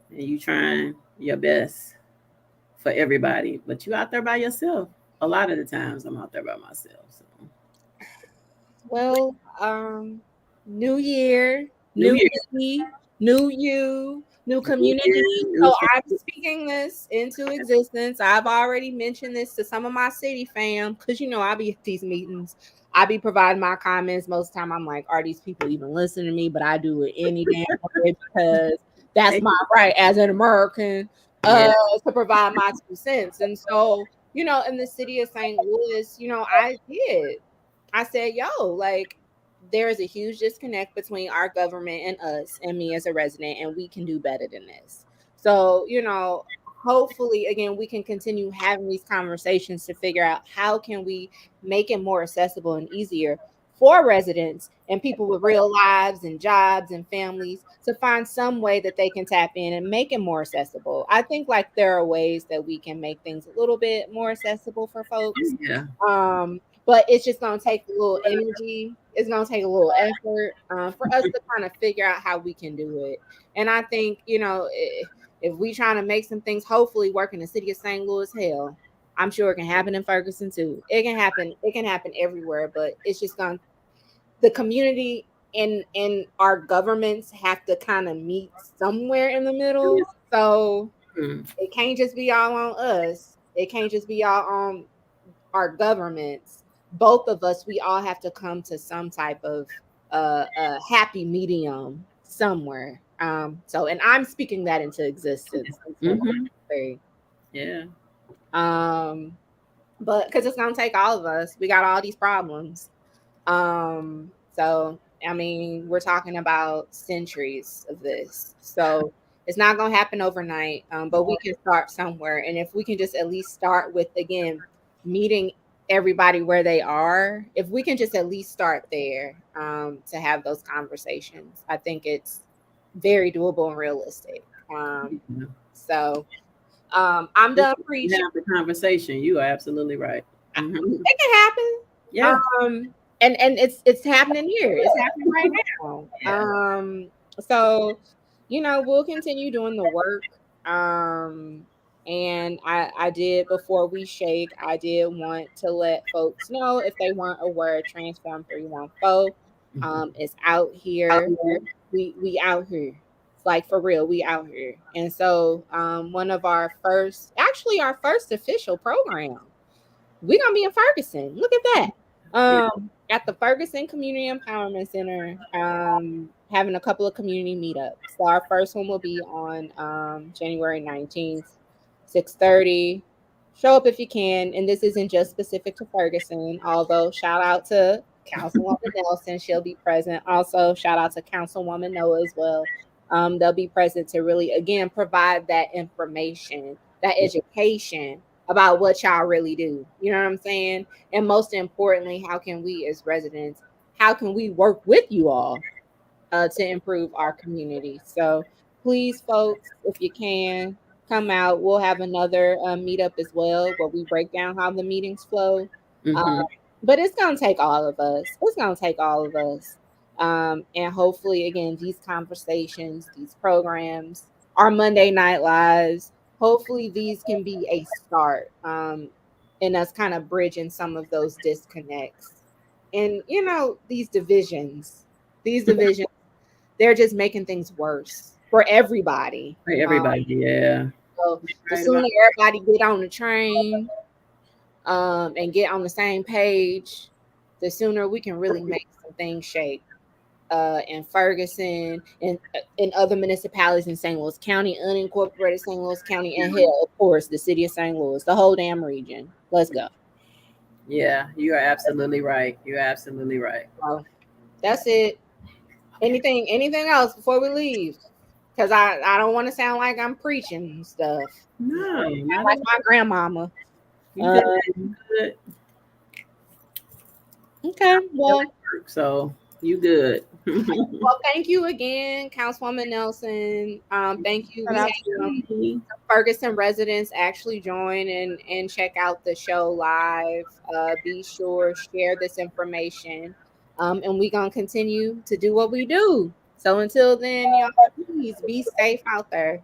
and you trying your best for everybody, but you out there by yourself. A lot of the times I'm out there by myself. So Well, new year, New new Year, me, new you, new New Year, community. new So I'm thing. speaking this into existence. I've already mentioned this to some of my city fam because I be at these meetings. I be providing my comments. Most of the time I'm like, are these people even listening to me? But I do it any damn way because that's Hey, my right as an American yeah, to provide my 2 cents. And so, in the city of St. Louis, I did. I said, yo, like, there is a huge disconnect between our government and us and me as a resident, and we can do better than this. So, hopefully, again, we can continue having these conversations to figure out how can we make it more accessible and easier for residents and people with real lives and jobs and families to find some way that they can tap in and make it more accessible. I think like there are ways that we can make things a little bit more accessible for folks. yeah, But it's just gonna take a little energy. It's gonna take a little effort for us to kind of figure out how we can do it. And I think if we trying to make some things hopefully work in the city of St. Louis, hell, I'm sure it can happen in Ferguson too. It can happen. It can happen everywhere. But it's just gonna the community and our governments have to kind of meet somewhere in the middle. So mm, it can't just be all on us. It can't just be all on our governments. Both of us, we all have to come to some type of happy medium somewhere. So, and I'm speaking that into existence. mm-hmm, yeah, Um, but because it's gonna take all of us, we got all these problems. So I mean, we're talking about centuries of this. So it's not gonna happen overnight. But we can start somewhere. And if we can just at least start with again meeting everybody where they are, if we can just at least start there, to have those conversations, I think it's very doable and realistic. yeah. So I'm Just done to preaching. have the conversation. You are absolutely right. Hmm. It can happen. Yeah, And it's happening here. It's happening right now. yeah. So we'll continue doing the work. And I did before we shake, I did want to let folks know if they weren't aware, Transform 314 Mhm. is out here. We out here. Like for real, we out here. And so one of our first official program, we're gonna be in Ferguson. Look at that. Yeah. At the Ferguson Community Empowerment Center, having a couple of community meetups. So our first one will be on January 19th, 6:30. Show up if you can. And this isn't just specific to Ferguson, although shout out to Councilwoman Nelson, she'll be present. Also, shout out to Councilwoman Noah as well. They'll be present to really again provide that information, that education about what y'all really do. You know what I'm saying? And most importantly, how can we as residents, how can we work with you all to improve our community? So please, folks, if you can, come out. We'll have another meetup as well where we break down how the meetings flow. Uh, Hmm. but it's going to take all of us. It's going to take all of us. And hopefully, again, these conversations, these programs, our Monday night lives, hopefully these can be a start. and us kind of bridging some of those disconnects. And these divisions, they're just making things worse for everybody. For everybody, yeah. So the Right sooner about everybody get on the train, and get on the same page, the sooner we can really make some things shake. In Ferguson and in other municipalities in St. Louis County, unincorporated St. Louis County, and hell, of course, the city of St. Louis, the whole damn region. Let's go. Yeah, you are absolutely right. You're absolutely right. So that's it. Anything else before we leave? Because I don't want to sound like I'm preaching and stuff. No, Sound not like at my grandmama. You Uh, did good. okay, well, So you good. well, thank you again, Councilwoman Nelson. Thank you. Shout We out had to you. Ferguson residents actually join and check out the show live. Be sure share this information, and we're gonna continue to do what we do. So until then, y'all, please be safe out there.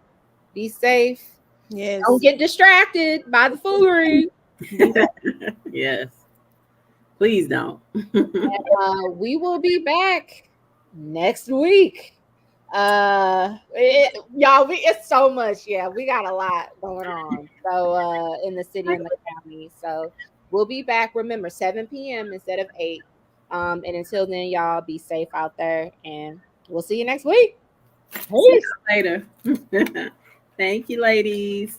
Be safe. Yes. Don't get distracted by the foolery. Yes. Please don't. We will be back next week. Y'all, it's so much. Yeah, we got a lot going on. So in the city and the county. So we'll be back. Remember, 7 p.m. instead of 8. And until then, y'all be safe out there, and we'll see you next week. See you later. Thank you, ladies.